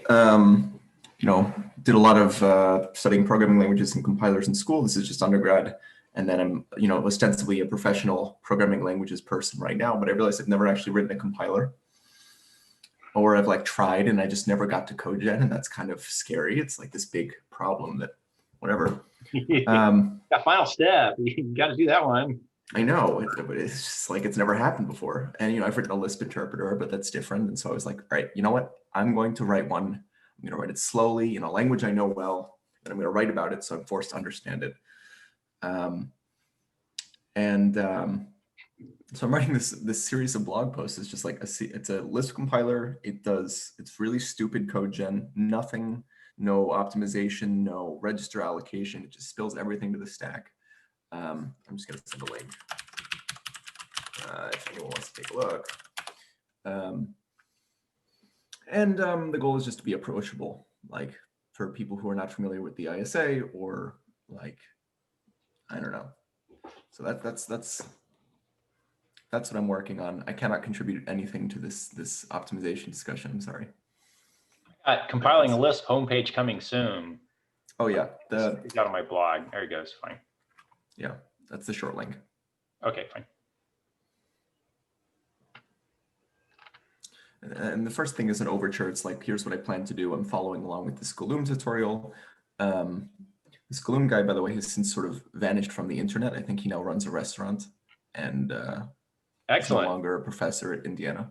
did a lot of studying programming languages and compilers in school. This is just undergrad. And then I'm, ostensibly a professional programming languages person right now, but I realized I've never actually written a compiler. Or I've tried and I just never got to code gen, and that's kind of scary. It's like this big problem that, whatever. That final step, you got to do that one. I know, but it's just it's never happened before. And, I've written a Lisp interpreter, but that's different. And so I was like, all right, you know what? I'm going to write one. I'm going to write it slowly in a language I know well, and I'm going to write about it so I'm forced to understand it. So I'm writing this series of blog posts. It's just it's a Lisp compiler. It's really stupid code gen, nothing, no optimization, no register allocation. It just spills everything to the stack. I'm just going to send a link if anyone wants to take a look. The goal is just to be approachable, for people who are not familiar with the ISA or I don't know. So that's what I'm working on. I cannot contribute anything to this optimization discussion. I'm sorry. Compiling a Lisp homepage coming soon. Oh yeah, it's out on my blog. There you go. It's fine. Yeah, that's the short link. Okay, fine. And the first thing is an overture. It's here's what I plan to do. I'm following along with the Scalum tutorial. The Scalum guy, by the way, has since sort of vanished from the internet. I think he now runs a restaurant and is no longer a professor at Indiana.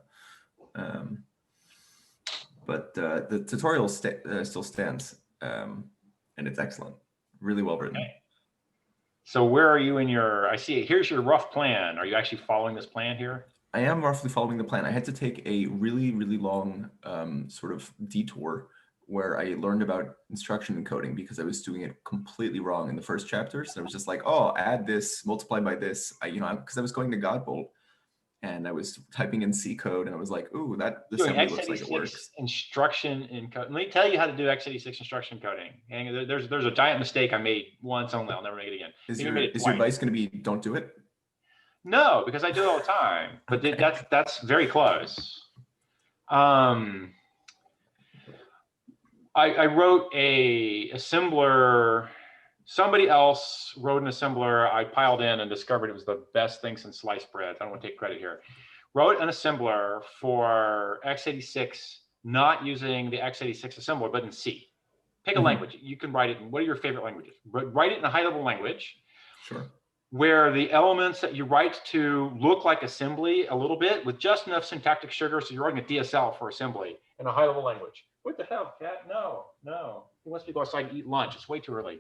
But the tutorial still stands, and it's excellent. Really well written. Okay. So where are you in your, I see, here's your rough plan. Are you actually following this plan here? I am roughly following the plan. I had to take a really, really long sort of detour where I learned about instruction encoding because I was doing it completely wrong in the first chapter. So I was just add this, multiply by this, because I was going to Godbolt and I was typing in C code and I was like, ooh, this assembly looks like it works. Instruction encoding. Let me tell you how to do x86 instruction coding. And there's a giant mistake I made once only. I'll never make it again. Is your advice going to be don't do it? No, because I do it all the time. But okay. That's very close. I wrote a assembler. Somebody else wrote an assembler. I piled in and discovered it was the best thing since sliced bread. I don't want to take credit here. Wrote an assembler for x86, not using the x86 assembler, but in C. Pick a language. You can write it in, what are your favorite languages? Write it in a high-level language. Sure. Where the elements that you write to look like assembly a little bit with just enough syntactic sugar, so you're writing a DSL for assembly in a high-level language. What the hell, cat? No. He wants me to go outside and eat lunch. It's way too early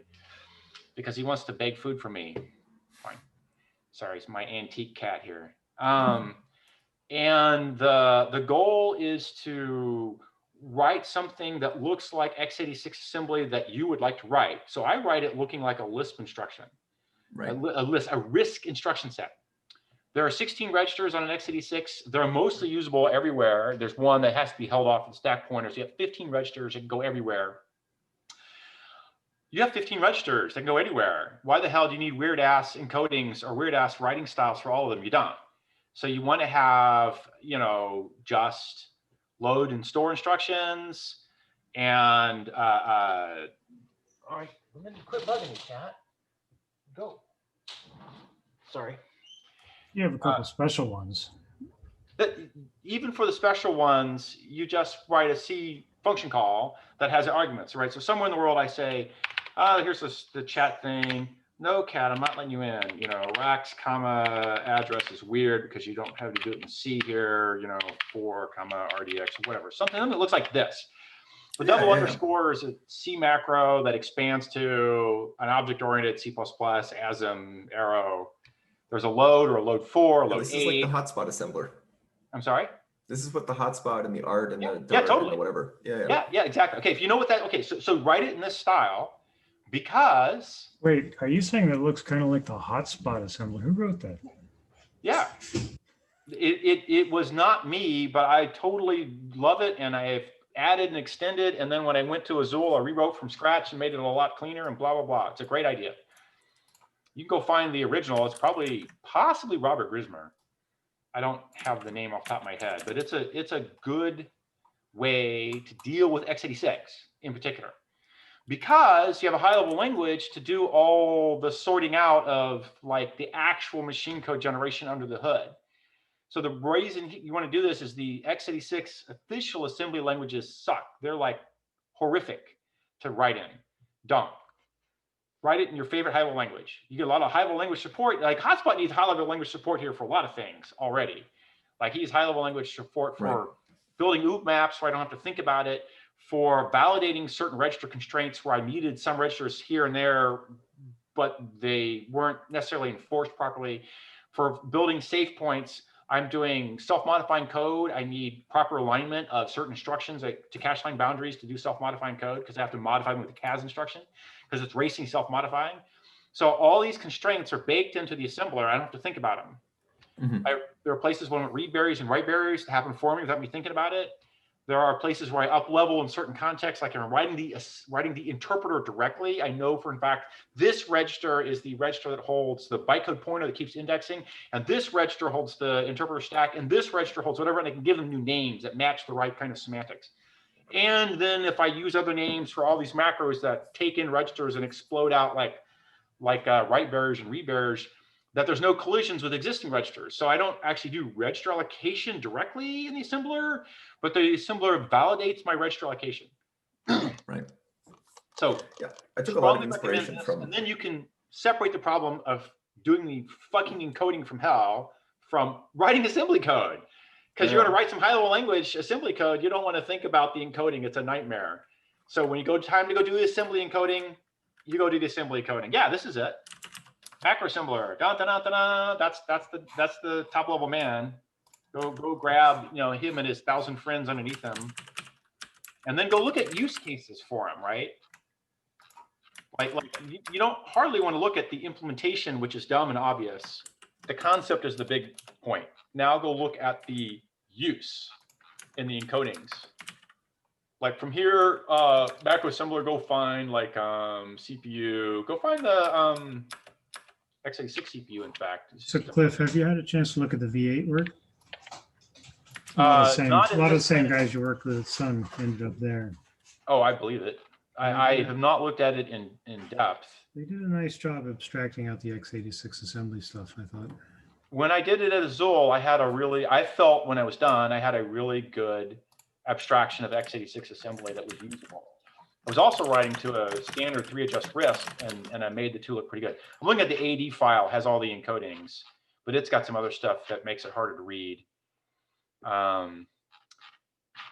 because he wants to beg food from me. Fine. Sorry, it's my antique cat here. And the goal is to write something that looks like x86 assembly that you would like to write. So I write it looking like a Lisp instruction. Right. A RISC instruction set. There are 16 registers on an x86. They're mostly usable everywhere. There's one that has to be held off the stack pointer. So you have 15 registers that can go everywhere. You have 15 registers that can go anywhere. Why the hell do you need weird ass encodings or weird ass writing styles for all of them? You don't. So you want to have, just load and store instructions and all right, quit bugging me, cat. Go. Sorry. You have a couple special ones. Even for the special ones, you just write a C function call that has arguments, right? So somewhere in the world I say, here's the chat thing. No, cat, I'm not letting you in. Rax, comma, address is weird because you don't have to do it in C here, 4, comma, RDX, or whatever. Something that looks like this. The double underscore is a C macro that expands to an object-oriented C++ ASM arrow. There's a load or a load 4, load 8. This is like the hotspot assembler. I'm sorry? This is what the hotspot and the art and the Dart totally. And whatever. Yeah, exactly. Okay, if you know what that, okay, so write it in this style because. Wait, are you saying that looks kind of like the hotspot assembler? Who wrote that? Yeah. It was not me, but I totally love it and I've added and extended, and then when I went to Azul, I rewrote from scratch and made it a lot cleaner and blah, blah, blah. It's a great idea. You can go find the original. It's probably possibly Robert Grismer. I don't have the name off the top of my head, but it's a good way to deal with x86 in particular, because you have a high-level language to do all the sorting out of like the actual machine code generation under the hood. So the reason you want to do this is the x86 official assembly languages suck. They're like horrific to write in. Don't. Write it in your favorite high-level language. You get a lot of high-level language support. Like Hotspot needs high-level language support here for a lot of things already. Like he's high-level language support for building OOP maps where I don't have to think about it, for validating certain register constraints where I needed some registers here and there, but they weren't necessarily enforced properly. For building safe points, I'm doing self-modifying code. I need proper alignment of certain instructions to cache line boundaries to do self-modifying code, because I have to modify them with the CAS instruction because it's racing self-modifying. So all these constraints are baked into the assembler. I don't have to think about them. There are places when read barriers and write barriers to happen for me without me thinking about it. There are places where I up level in certain contexts, like I'm writing the interpreter directly. I know for in fact, this register is the register that holds the bytecode pointer that keeps indexing, and this register holds the interpreter stack, and this register holds whatever, and I can give them new names that match the right kind of semantics. And then if I use other names for all these macros that take in registers and explode out like write barriers and read barriers, that there's no collisions with existing registers. So I don't actually do register allocation directly in the assembler, but the assembler validates my register allocation. Right. So yeah, I took a lot of inspiration from. And then you can separate the problem of doing the fucking encoding from hell from writing assembly code. Because you're going to write some high-level language assembly code, you don't want to think about the encoding. It's a nightmare. So when you go time to go do the assembly encoding, you go do the assembly coding. Yeah, this is it. Macro assembler. Da, da, da, da, da. That's the top level man. Go grab him and his 1,000 friends underneath him, and then go look at use cases for him. Right? Like you don't hardly want to look at the implementation, which is dumb and obvious. The concept is the big point. Now go look at the use in the encodings. Like from here, macro assembler, go find like CPU. Go find the x86 CPU, in fact. So Cliff, have you had a chance to look at the V8 work? A lot of the same guys you worked with, Sun ended up there. Oh, I believe it. I have not looked at it in depth. They did a nice job abstracting out the x86 assembly stuff, I thought. When I did it at Azul, I felt when I was done, I had a really good abstraction of x86 assembly that was usable. I was also writing to a standard 3-adjust RISC, and I made the two look pretty good. I'm looking at the AD file, has all the encodings, but it's got some other stuff that makes it harder to read. And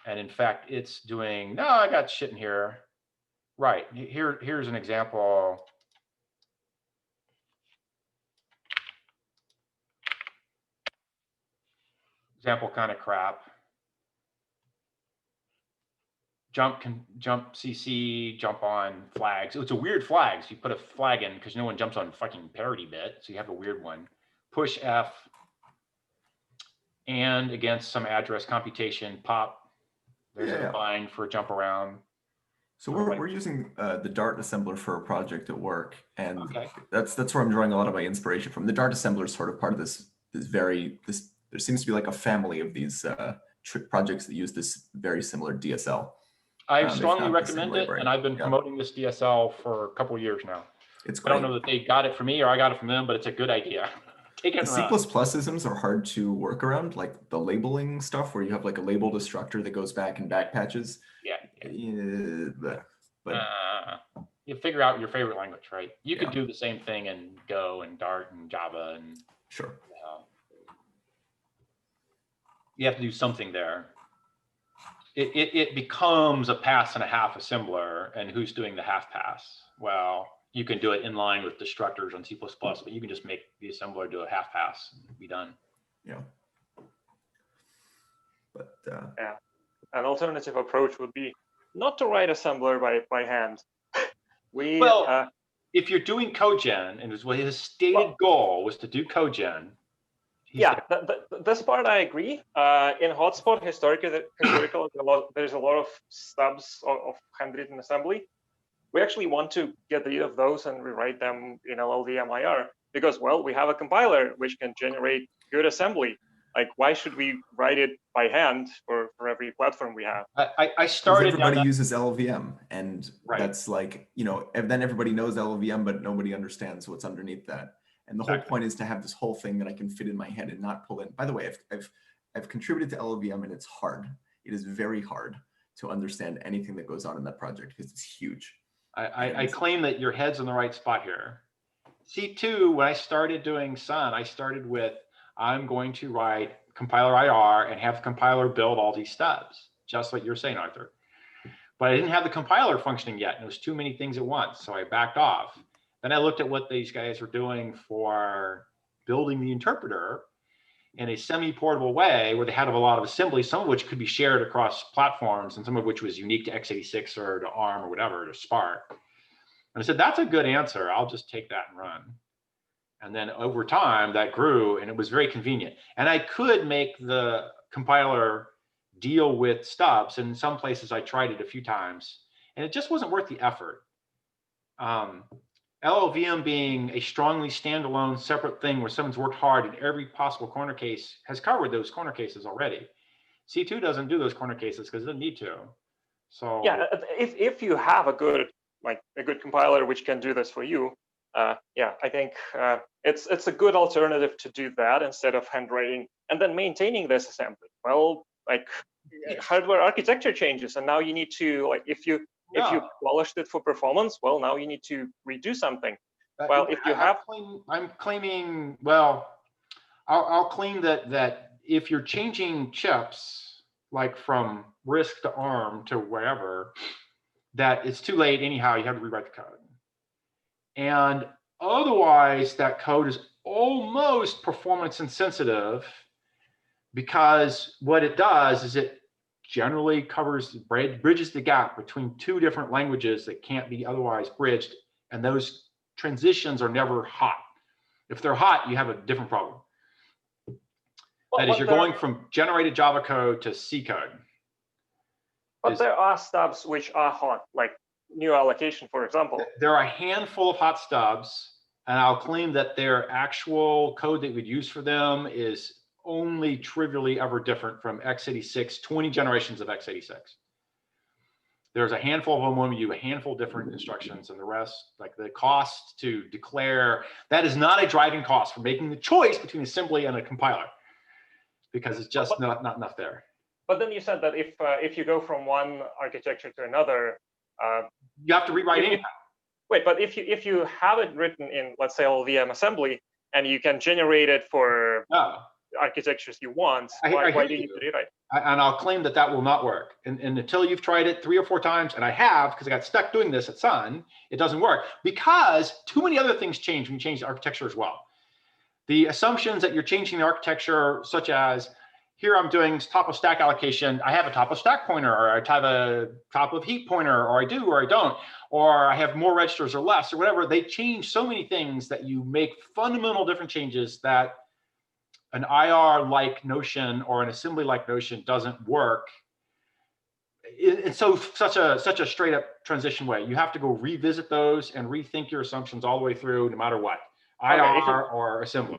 in fact, it's doing, no, I got shit in here. Right, here's an example. Example kind of crap. Jump CC, jump on flags. It's a weird flag. So you put a flag in because no one jumps on fucking parity bit. So you have a weird one. Push F and against some address computation, pop. There's a bind for a jump around. So we're using the Dart assembler for a project at work, and that's where I'm drawing a lot of my inspiration from. The Dart assembler is sort of part of this there seems to be like a family of these projects that use this very similar DSL. I strongly recommend it, and I've been promoting this DSL for a couple of years now. It's great. I don't know that they got it from me or I got it from them, but it's a good idea. Take it. The C++isms are hard to work around, like the labeling stuff where you have like a label destructor that goes back and back patches. But you figure out your favorite language, right? You could do the same thing in Go and Dart and Java and sure. You have to do something there. It becomes a pass and a half assembler, and who's doing the half pass? Well, you can do it in line with destructors on C++, but you can just make the assembler do a half pass and be done. Yeah. But an alternative approach would be not to write assembler by hand. If you're doing cogen, and his stated goal was to do cogen. This part I agree. In Hotspot, historical, there's a lot of stubs of handwritten assembly. We actually want to get rid of those and rewrite them in LLVM IR. because, well, we have a compiler which can generate good assembly. Like, why should we write it by hand for every platform we have? I started. Everybody uses LLVM, and right. That's like, you know, and then everybody knows LLVM, but nobody understands what's underneath that. And the whole point is to have this whole thing that I can fit in my head and not pull in. By the way, I've contributed to LLVM, and it's hard. It is very hard to understand anything that goes on in that project because it's huge. I claim that your head's in the right spot here. C2, when I started doing Sun, I started with, I'm going to write compiler IR and have the compiler build all these stubs, just like you're saying, Arthur. But I didn't have the compiler functioning yet, and it was too many things at once, so I backed off. Then I looked at what these guys were doing for building the interpreter in a semi-portable way, where they had a lot of assembly, some of which could be shared across platforms, and some of which was unique to x86 or to ARM or whatever, to Spark. And I said, that's a good answer. I'll just take that and run. And then over time, that grew, and it was very convenient. And I could make the compiler deal with stubs. And in some places, I tried it a few times, and it just wasn't worth the effort. LLVM being a strongly standalone separate thing where someone's worked hard in every possible corner case has covered those corner cases already. C2 doesn't do those corner cases because it doesn't need to. So yeah, if you have a good compiler which can do this for you, yeah, I think it's a good alternative to do that instead of handwriting and then maintaining this assembly. Well, like hardware architecture changes, and now you need to, like, if you polished it for performance, well, now you need to redo something. Well, if you have, I'm claiming, well, I'll claim that if you're changing chips, like from RISC to ARM to wherever, that it's too late anyhow. You have to rewrite the code. And otherwise, that code is almost performance insensitive, because what it does is it generally bridges the gap between two different languages that can't be otherwise bridged, and those transitions are never hot. If they're hot, you have a different problem. That is, you're going from generated Java code to C code. But there are stubs which are hot, like new allocation, for example. There are a handful of hot stubs, and I'll claim that their actual code that we'd use for them is only trivially ever different from x86, 20 generations of x86. There's a handful of them when we do a handful of different instructions, and the rest, like the cost to declare, that is not a driving cost for making the choice between assembly and a compiler, because it's just not enough there. But then you said that if you go from one architecture to another, you have to rewrite anyhow. Wait, but if you have it written in, let's say, LLVM assembly, and you can generate it for architectures you want, why do you need to rewrite? And I'll claim that that will not work. And until you've tried it 3 or 4 times, and I have, because I got stuck doing this at Sun, it doesn't work, because too many other things change when you change the architecture as well. The assumptions that you're changing the architecture, such as, here I'm doing top of stack allocation, I have a top of stack pointer, or I have a top of heap pointer, or I do, or I don't, or I have more registers or less, or whatever. They change so many things that you make fundamental different changes that an IR-like notion or an assembly-like notion doesn't work. And so such a straight up transition way. You have to go revisit those and rethink your assumptions all the way through, no matter what, IR or assembly.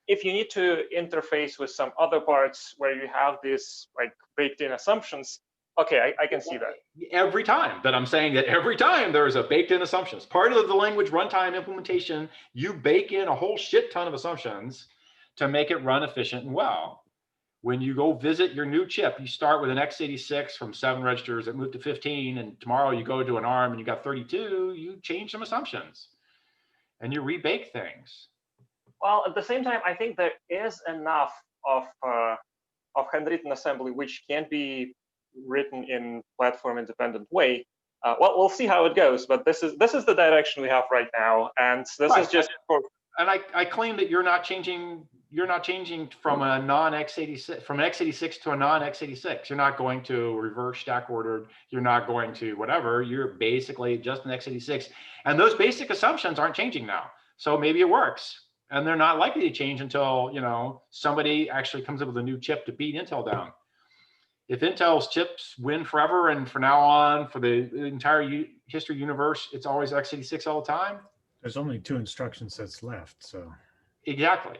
If you need to interface with some other parts where you have these like baked-in assumptions, okay, I can see that. Every time, but I'm saying that every time there is a baked-in assumptions. Part of the language runtime implementation, you bake in a whole shit ton of assumptions to make it run efficient and well. When you go visit your new chip, you start with an x86 from 7 registers that moved to 15, and tomorrow you go to an ARM and you got 32, you change some assumptions and you rebake things. Well, at the same time, I think there is enough of handwritten assembly which can be written in platform-independent way. Well, we'll see how it goes, but this is the direction we have right now, and this is just for. And I claim that you're not changing from a non-x86 from an x86 to a non-x86. You're not going to reverse stack ordered. You're not going to whatever. You're basically just an x86, and those basic assumptions aren't changing now. So maybe it works. And they're not likely to change until, you know, somebody actually comes up with a new chip to beat Intel down. If Intel's chips win forever and from now on for the entire history universe, it's always x86 all the time, There's only 2 instruction sets left, so. Exactly.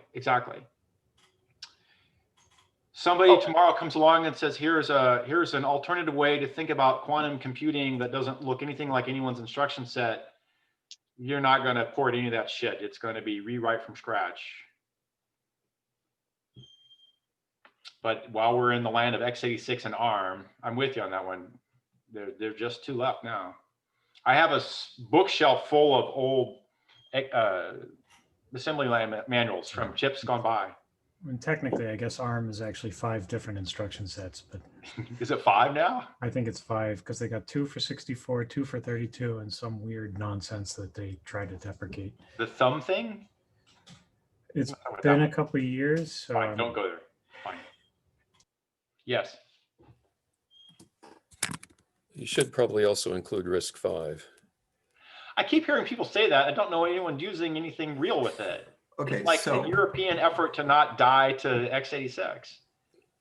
Somebody tomorrow comes along and says, here's an alternative way to think about quantum computing that doesn't look anything like anyone's instruction set. You're not going to port any of that shit. It's going to be rewrite from scratch. But while we're in the land of x86 and ARM, I'm with you on that one. There are just 2 left now. I have a bookshelf full of old assembly line manuals from chips gone by. And technically, I guess ARM is actually 5 different instruction sets, but is it 5 now? I think it's 5 because they got 2 for 64, 2 for 32, and some weird nonsense that they try to deprecate. The thumb thing? It's been a couple of years. So fine, don't go there. Fine. Yes. You should probably also include RISC-V. I keep hearing people say that. I don't know anyone using anything real with it. Okay, it's like so a European effort to not die to x86.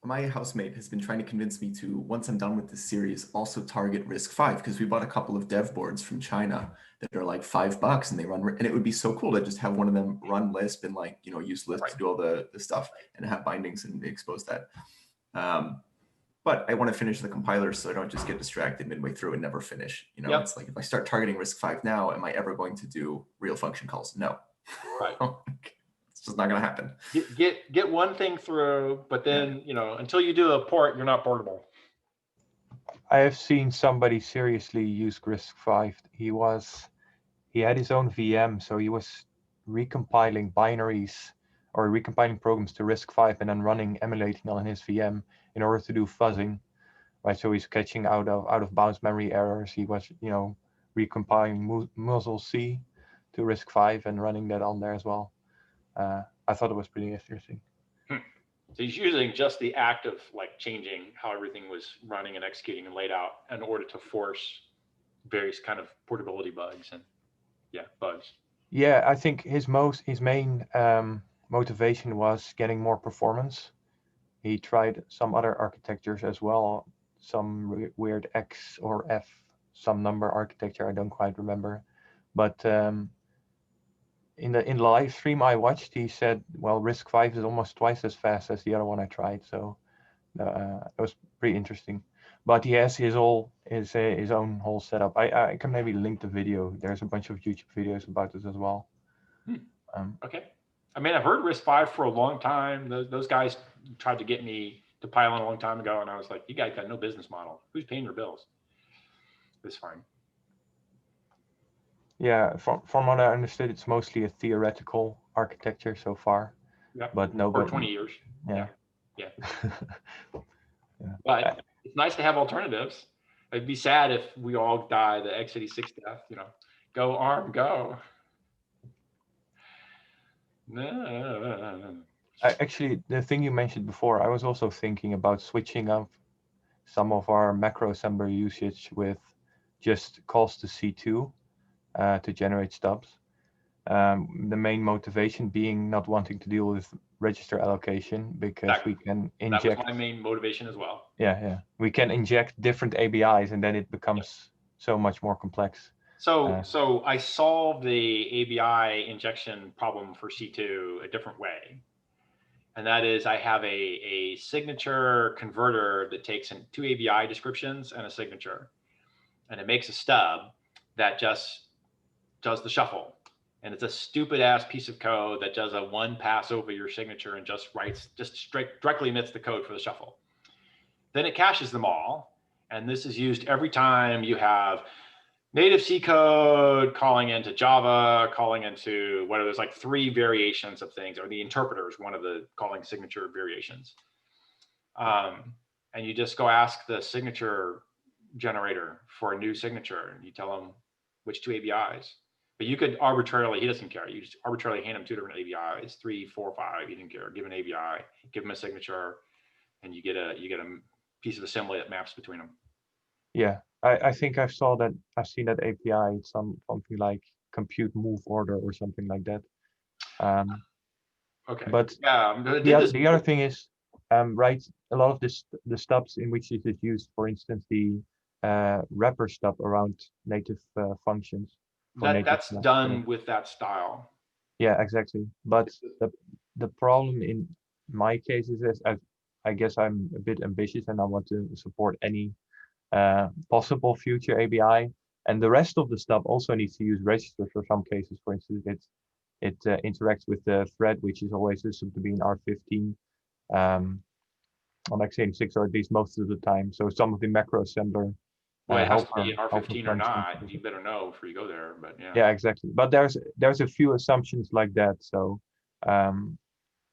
My housemate has been trying to convince me to, once I'm done with this series, also target RISC-V, because we bought a couple of dev boards from China that are like $5 and they run, and it would be so cool to just have one of them run Lisp and like, use Lisp to do all the stuff and have bindings and expose that. But I want to finish the compiler so I don't just get distracted midway through and never finish. It's like if I start targeting RISC-V now, am I ever going to do real function calls? No. Right. It's just not going to happen. Get one thing through, but then, until you do a port, you're not portable. I have seen somebody seriously use RISC-V. He had his own VM, so he was recompiling binaries or recompiling programs to RISC-V and then emulating on his VM in order to do fuzzing, right? So he's catching out of bounds memory errors. He was, recompiling Muzzle C to RISC-V and running that on there as well. I thought it was pretty interesting. So he's using just the act of like changing how everything was running and executing and laid out in order to force various kind of portability bugs and bugs. Yeah, I think his main motivation was getting more performance. He tried some other architectures as well, some weird X or F, some number architecture, I don't quite remember. But in the live stream I watched, he said, well, RISC-V is almost twice as fast as the other one I tried. So it was pretty interesting. But he has his own whole setup. I can maybe link the video. There's a bunch of YouTube videos about this as well. Okay. I mean, I've heard RISC-V for a long time. Those guys tried to get me to pile on a long time ago, and I was like, you guys got no business model. Who's paying your bills? It's fine. Yeah, from what I understood, it's mostly a theoretical architecture so far. Yeah. But nobody. For 20 years. Yeah. Yeah. But it's nice to have alternatives. It'd be sad if we all die the x86 death. Go ARM, go. No. Actually, the thing you mentioned before, I was also thinking about switching up some of our macro assembler usage with just calls to C2 to generate stubs. The main motivation being not wanting to deal with register allocation because we can inject. That was my main motivation as well. Yeah. We can inject different ABIs and then it becomes so much more complex. So I solved the ABI injection problem for C2 a different way. And that is I have a signature converter that takes in 2 ABI descriptions and a signature. And it makes a stub that just does the shuffle. And it's a stupid ass piece of code that does a one pass over your signature and just directly emits the code for the shuffle. Then it caches them all. And this is used every time you have native C code calling into Java, calling into whatever, there's like 3 variations of things, or the interpreter is one of the calling signature variations. And you just go ask the signature generator for a new signature, and you tell them which 2 ABIs. But you could arbitrarily, he doesn't care, you just arbitrarily hand him 2 different ABIs, 3, 4, 5, he didn't care. Give an ABI, give him a signature, and you get a piece of assembly that maps between them. Yeah, I think I've seen that API. It's something like compute move order or something like that. Okay. But yeah, the other thing is, right, a lot of the stubs in which it is used, for instance, the wrapper stub around native functions, That's done with that style. Yeah, exactly. But the problem in my case is this, I guess I'm a bit ambitious and I want to support any possible future ABI. And the rest of the stuff also needs to use registers for some cases. For instance, it interacts with the thread, which is always assumed to be in R15 on x86, or at least most of the time. So some of the macro assembler. Well, it has to be in R15 or not. You better know before you go there. But yeah. Yeah, exactly. But there's a few assumptions like that. So right.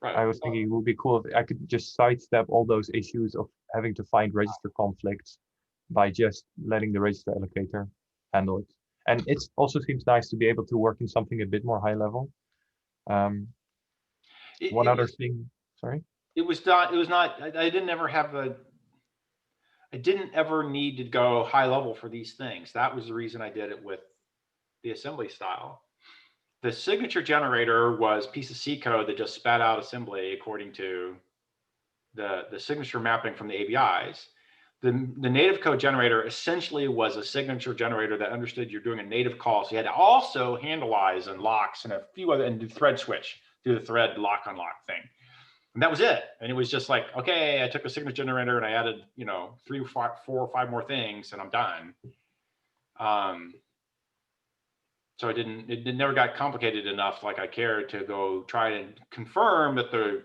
I was thinking it would be cool if I could just sidestep all those issues of having to find register conflicts by just letting the register allocator handle it. And it also seems nice to be able to work in something a bit more high level. One other thing, sorry? It was not, I didn't ever need to go high level for these things. That was the reason I did it with the assembly style. The signature generator was a piece of C code that just spat out assembly according to the signature mapping from the ABIs. The native code generator essentially was a signature generator that understood you're doing a native call. So you had to also handleize and locks and a few other, and do thread switch, do the thread lock unlock thing. And that was it. And it was just like, okay, I took a signature generator and I added, 3, 4, or 5 more things and I'm done. So it never got complicated enough like I cared to go try and confirm that the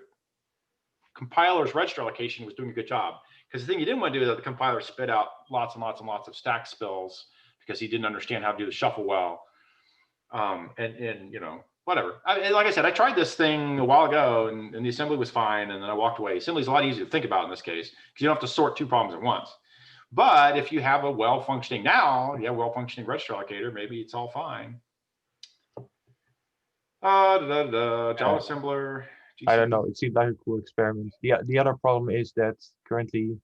compiler's register allocation was doing a good job. Because the thing you didn't want to do is that the compiler spit out lots and lots and lots of stack spills because he didn't understand how to do the shuffle well. Whatever. Like I said, I tried this thing a while ago and the assembly was fine. And then I walked away. Assembly is a lot easier to think about in this case because you don't have to sort 2 problems at once. But if you have a well-functioning well-functioning register allocator, maybe it's all fine. Java assembler. GC. I don't know. It seemed like a cool experiment. The other problem is that currently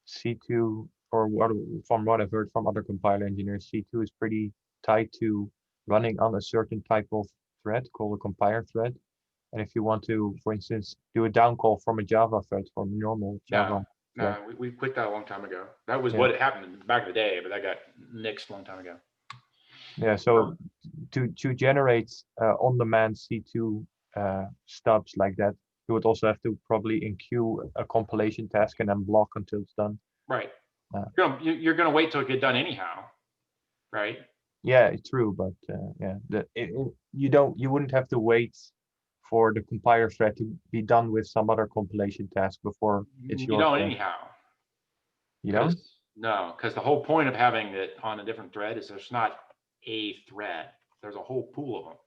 C2, or from what I've heard from other compiler engineers, C2 is pretty tied to running on a certain type of thread called a compiler thread. And if you want to, for instance, do a down call from a Java thread, from a normal Java. No, we quit that a long time ago. That was what happened back in the day, but that got nixed a long time ago. Yeah, so to generate on-demand C2 stubs like that, you would also have to probably enqueue a compilation task and then block until it's done. Right. You're gonna wait till it get done anyhow, right? Yeah, true, but you wouldn't have to wait for the compiler thread to be done with some other compilation task before it's your. You don't anyhow. You don't? No, because the whole point of having it on a different thread is there's not a thread. There's a whole pool of them.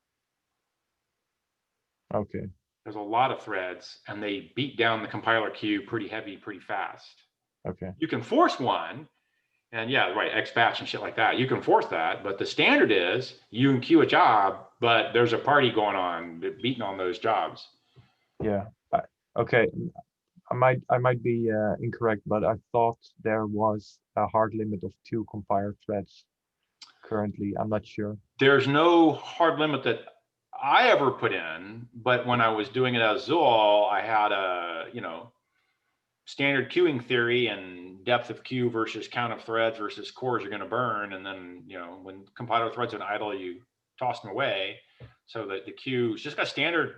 Okay. There's a lot of threads, and they beat down the compiler queue pretty heavy, pretty fast. Okay. You can force one, and XBatch and shit like that. You can force that, but the standard is you can queue a job, but there's a party going on beating on those jobs. Yeah. Okay. I might be incorrect, but I thought there was a hard limit of 2 compiler threads currently. I'm not sure. There's no hard limit that I ever put in, but when I was doing it as Zool, I had a, standard queuing theory and depth of queue versus count of threads versus cores you're going to burn. And then, when compiler threads are idle, you toss them away. So that the queue is just got standard,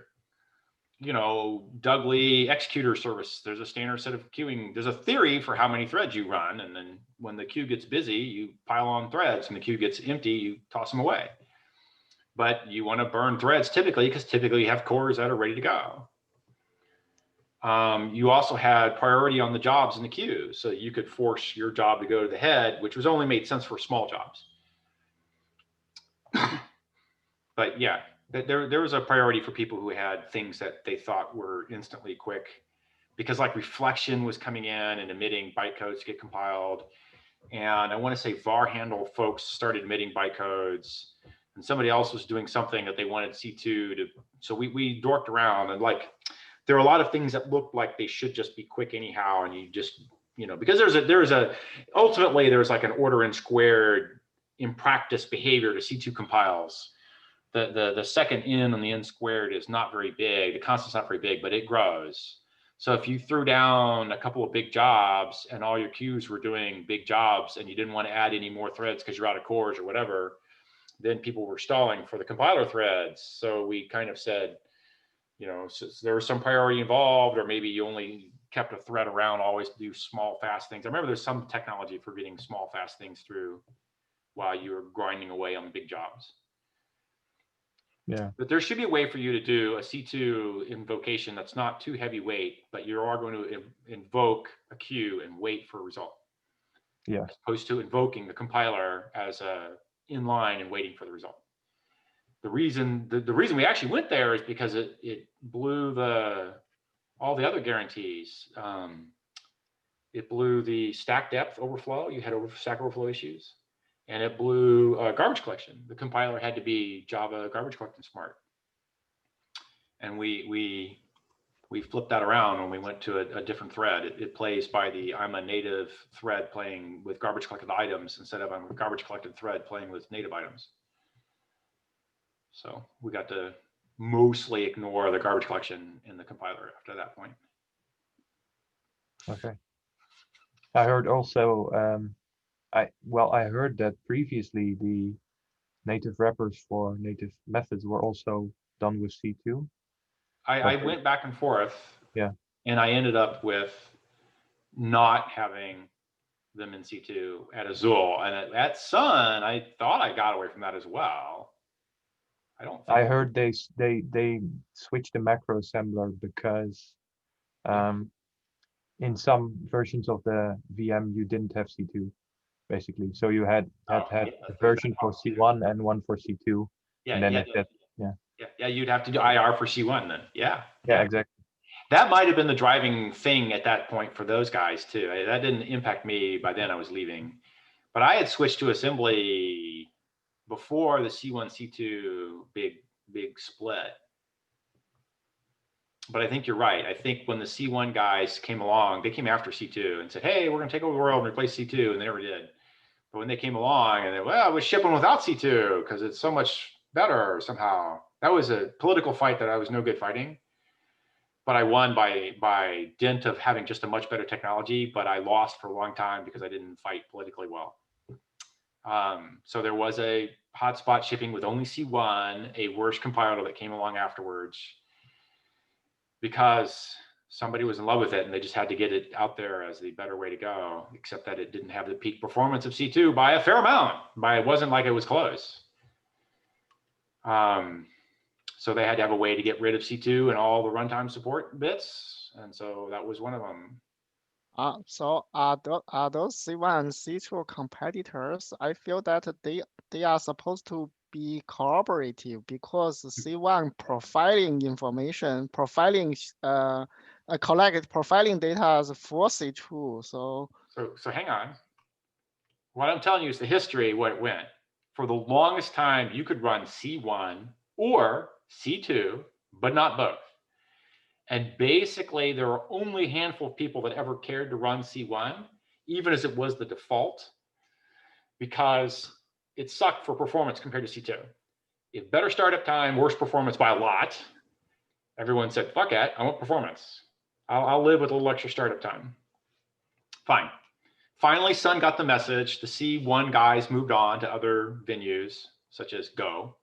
Dudley executor service. There's a standard set of queuing. There's a theory for how many threads you run. And then when the queue gets busy, you pile on threads, and the queue gets empty, you toss them away. But you want to burn threads typically because typically you have cores that are ready to go. You also had priority on the jobs in the queue, so you could force your job to go to the head, which was only made sense for small jobs. But yeah, there was a priority for people who had things that they thought were instantly quick, because like reflection was coming in and emitting bytecodes to get compiled. And I want to say var handle folks started emitting bytecodes, and somebody else was doing something that they wanted C2 to. So we dorked around, and there are a lot of things that look like they should just be quick anyhow, and you just, because ultimately there's like an order n squared in practice behavior to C2 compiles. The second n on the n squared is not very big. The constant's not very big, but it grows. So if you threw down a couple of big jobs and all your queues were doing big jobs and you didn't want to add any more threads because you're out of cores or whatever, then people were stalling for the compiler threads. So we kind of said, you know, so there was some priority involved, or maybe you only kept a thread around always to do small, fast things. I remember there's some technology for getting small, fast things through while you were grinding away on big jobs. Yeah. But there should be a way for you to do a C2 invocation that's not too heavyweight, but you are going to invoke a queue and wait for a result. Yeah. As opposed to invoking the compiler as a inline and waiting for the result. The reason we actually went there is because it blew all the other guarantees. It blew the stack depth overflow. You had stack overflow issues. And it blew garbage collection. The compiler had to be Java garbage collecting smart. And we flipped that around when we went to a different thread. It plays by the I'm a native thread playing with garbage collected items instead of I'm a garbage collected thread playing with native items. So we got to mostly ignore the garbage collection in the compiler after that point. Okay. I heard also, I heard that previously the native wrappers for native methods were also done with C2. I went back and forth. Yeah. And I ended up with not having them in C2 at Azul. And at Sun, I thought I got away from that as well. I don't think I heard they switched the macro assembler because in some versions of the VM you didn't have C2 basically. So you had a version for C1 and one for C2. Yeah, and then you'd have to do IR for C1 then. Yeah, exactly. That might have been the driving thing at that point for those guys too. That didn't impact me. By then I was leaving, but I had switched to assembly before the C1, C2 big split. But I think you're right. I think when the C1 guys came along, they came after C2 and said, hey, we're going to take over the world and replace C2. And they never did. But when they came along and they, well, we're shipping without C2 because it's so much better somehow. That was a political fight that I was no good fighting. But I won by dint of having just a much better technology, but I lost for a long time because I didn't fight politically well. So there was a hotspot shipping with only C1, a worse compiler that came along afterwards because somebody was in love with it and they just had to get it out there as the better way to go, except that it didn't have the peak performance of C2 by a fair amount. It wasn't like it was close. So they had to have a way to get rid of C2 and all the runtime support bits. And so that was one of them. So are those C1 and C2 competitors? I feel that they are supposed to be collaborative because C1 profiling information, profiling profiling data for C2. So hang on. What I'm telling you is the history, what it went. For the longest time, you could run C1 or C2, but not both. And basically, there were only a handful of people that ever cared to run C1, even as it was the default, because it sucked for performance compared to C2. You have better startup time, worse performance by a lot. Everyone said, fuck it, I want performance. I'll live with a little extra startup time. Fine. Finally, Sun got the message. The C1 guys moved on to other venues, such as Go.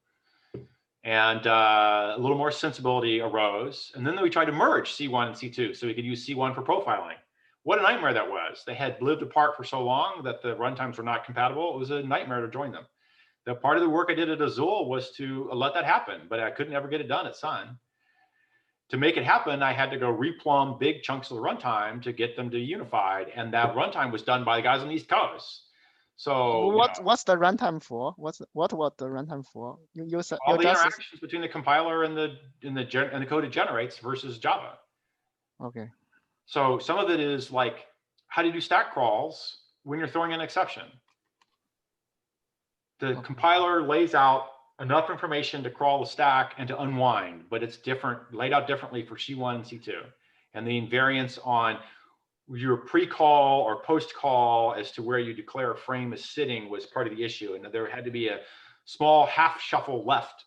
And a little more sensibility arose. And then we tried to merge C1 and C2 so we could use C1 for profiling. What a nightmare that was. They had lived apart for so long that the runtimes were not compatible. It was a nightmare to join them. The part of the work I did at Azul was to let that happen, but I couldn't ever get it done at Sun. To make it happen, I had to go replumb big chunks of the runtime to get them to unified. And that runtime was done by the guys on the East Coast. So what's the runtime for? What was the runtime for? You said all the interactions between the compiler and the code it generates versus Java. Okay. So some of it is like how do you do stack crawls when you're throwing an exception? The compiler lays out enough information to crawl the stack and to unwind, but it's different, laid out differently for C1 and C2. And the invariance on your pre-call or post-call as to where you declare a frame is sitting was part of the issue. And there had to be a small half shuffle left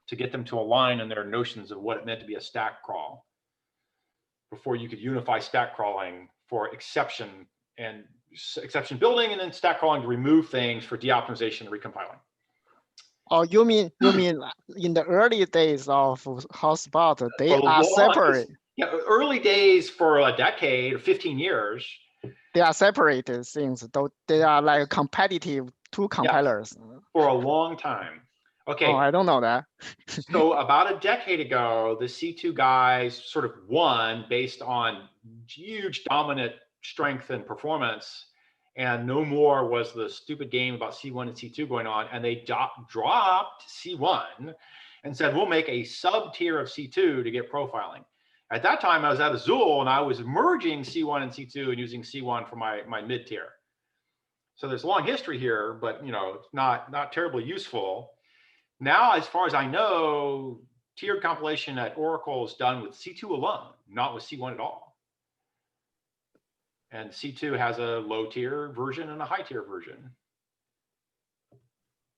to get them to align in their notions of what it meant to be a stack crawl before you could unify stack crawling for exception building and then stack crawling to remove things for de-optimization and recompiling. Oh, you mean in the early days of hotspot, they For the are longest- separate. Yeah, early days for a decade or 15 years. They are separated things, though they are like competitive two compilers. For a long time. Okay. Oh, I don't know that. So about a decade ago, the C2 guys sort of won based on huge dominant strength and performance. And no more was the stupid game about C1 and C2 going on. And they dropped C1 and said, we'll make a sub tier of C2 to get profiling. At that time, I was at Azul and I was merging C1 and C2 and using C1 for my mid tier. So there's a long history here, but it's not terribly useful. Now, as far as I know, tiered compilation at Oracle is done with C2 alone, not with C1 at all. And C2 has a low tier version and a high tier version.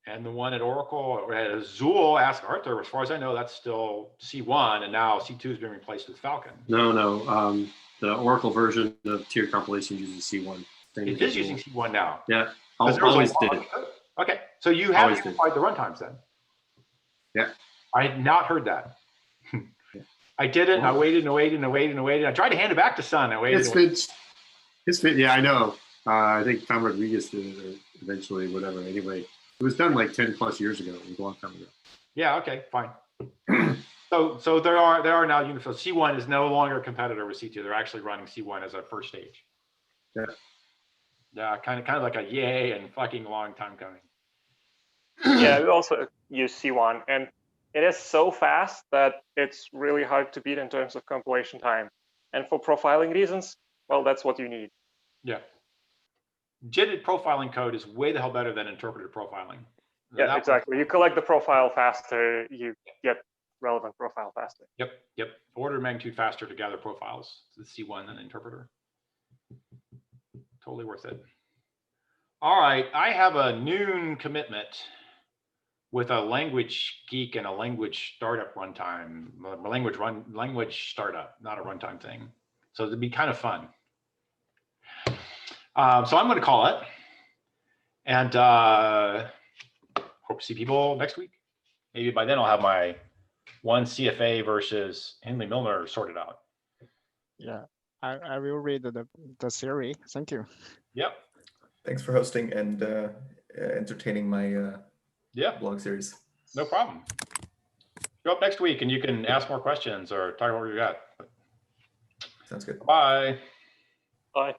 And the one at Oracle, or at Azul, Ask Arthur, as far as I know, that's still C1, and now C2 has been replaced with Falcon. No. The Oracle version of tiered compilation uses C1. It is using C1 now. Yeah, always did. Okay, so you have unified the runtimes then? Yeah. I had not heard that. I did it, and I waited and waited and waited and waited. I tried to hand it back to Sun. I waited. Yeah, I know. I think Tom Rodriguez did it, or eventually, whatever. Anyway, it was done like 10 plus years ago. It was a long time ago. Yeah. Okay. Fine. So there are now unified. C1 is no longer a competitor with C2. They're actually running C1 as a first stage. Yeah. Yeah. Kind of like a yay and fucking long time coming. Yeah, we also use C1, and it is so fast that it's really hard to beat in terms of compilation time. And for profiling reasons, well, that's what you need. Yeah. JITted profiling code is way the hell better than interpreted profiling. Yeah, exactly. You collect the profile faster, you get relevant profile faster. Yep. Order of magnitude faster to gather profiles. The C1 than the interpreter. Totally worth it. All right, I have a noon commitment with a language geek and a language startup runtime, language startup, not a runtime thing. So it'd be kind of fun. So I'm going to call it, and hope to see people next week. Maybe by then I'll have my one CFA versus Hindley-Milner sorted out. Yeah, I will read the theory. Thank you. Yep. Thanks for hosting and entertaining my blog series. No problem. Show up next week and you can ask more questions or talk about what you got. Sounds good. Bye. Bye.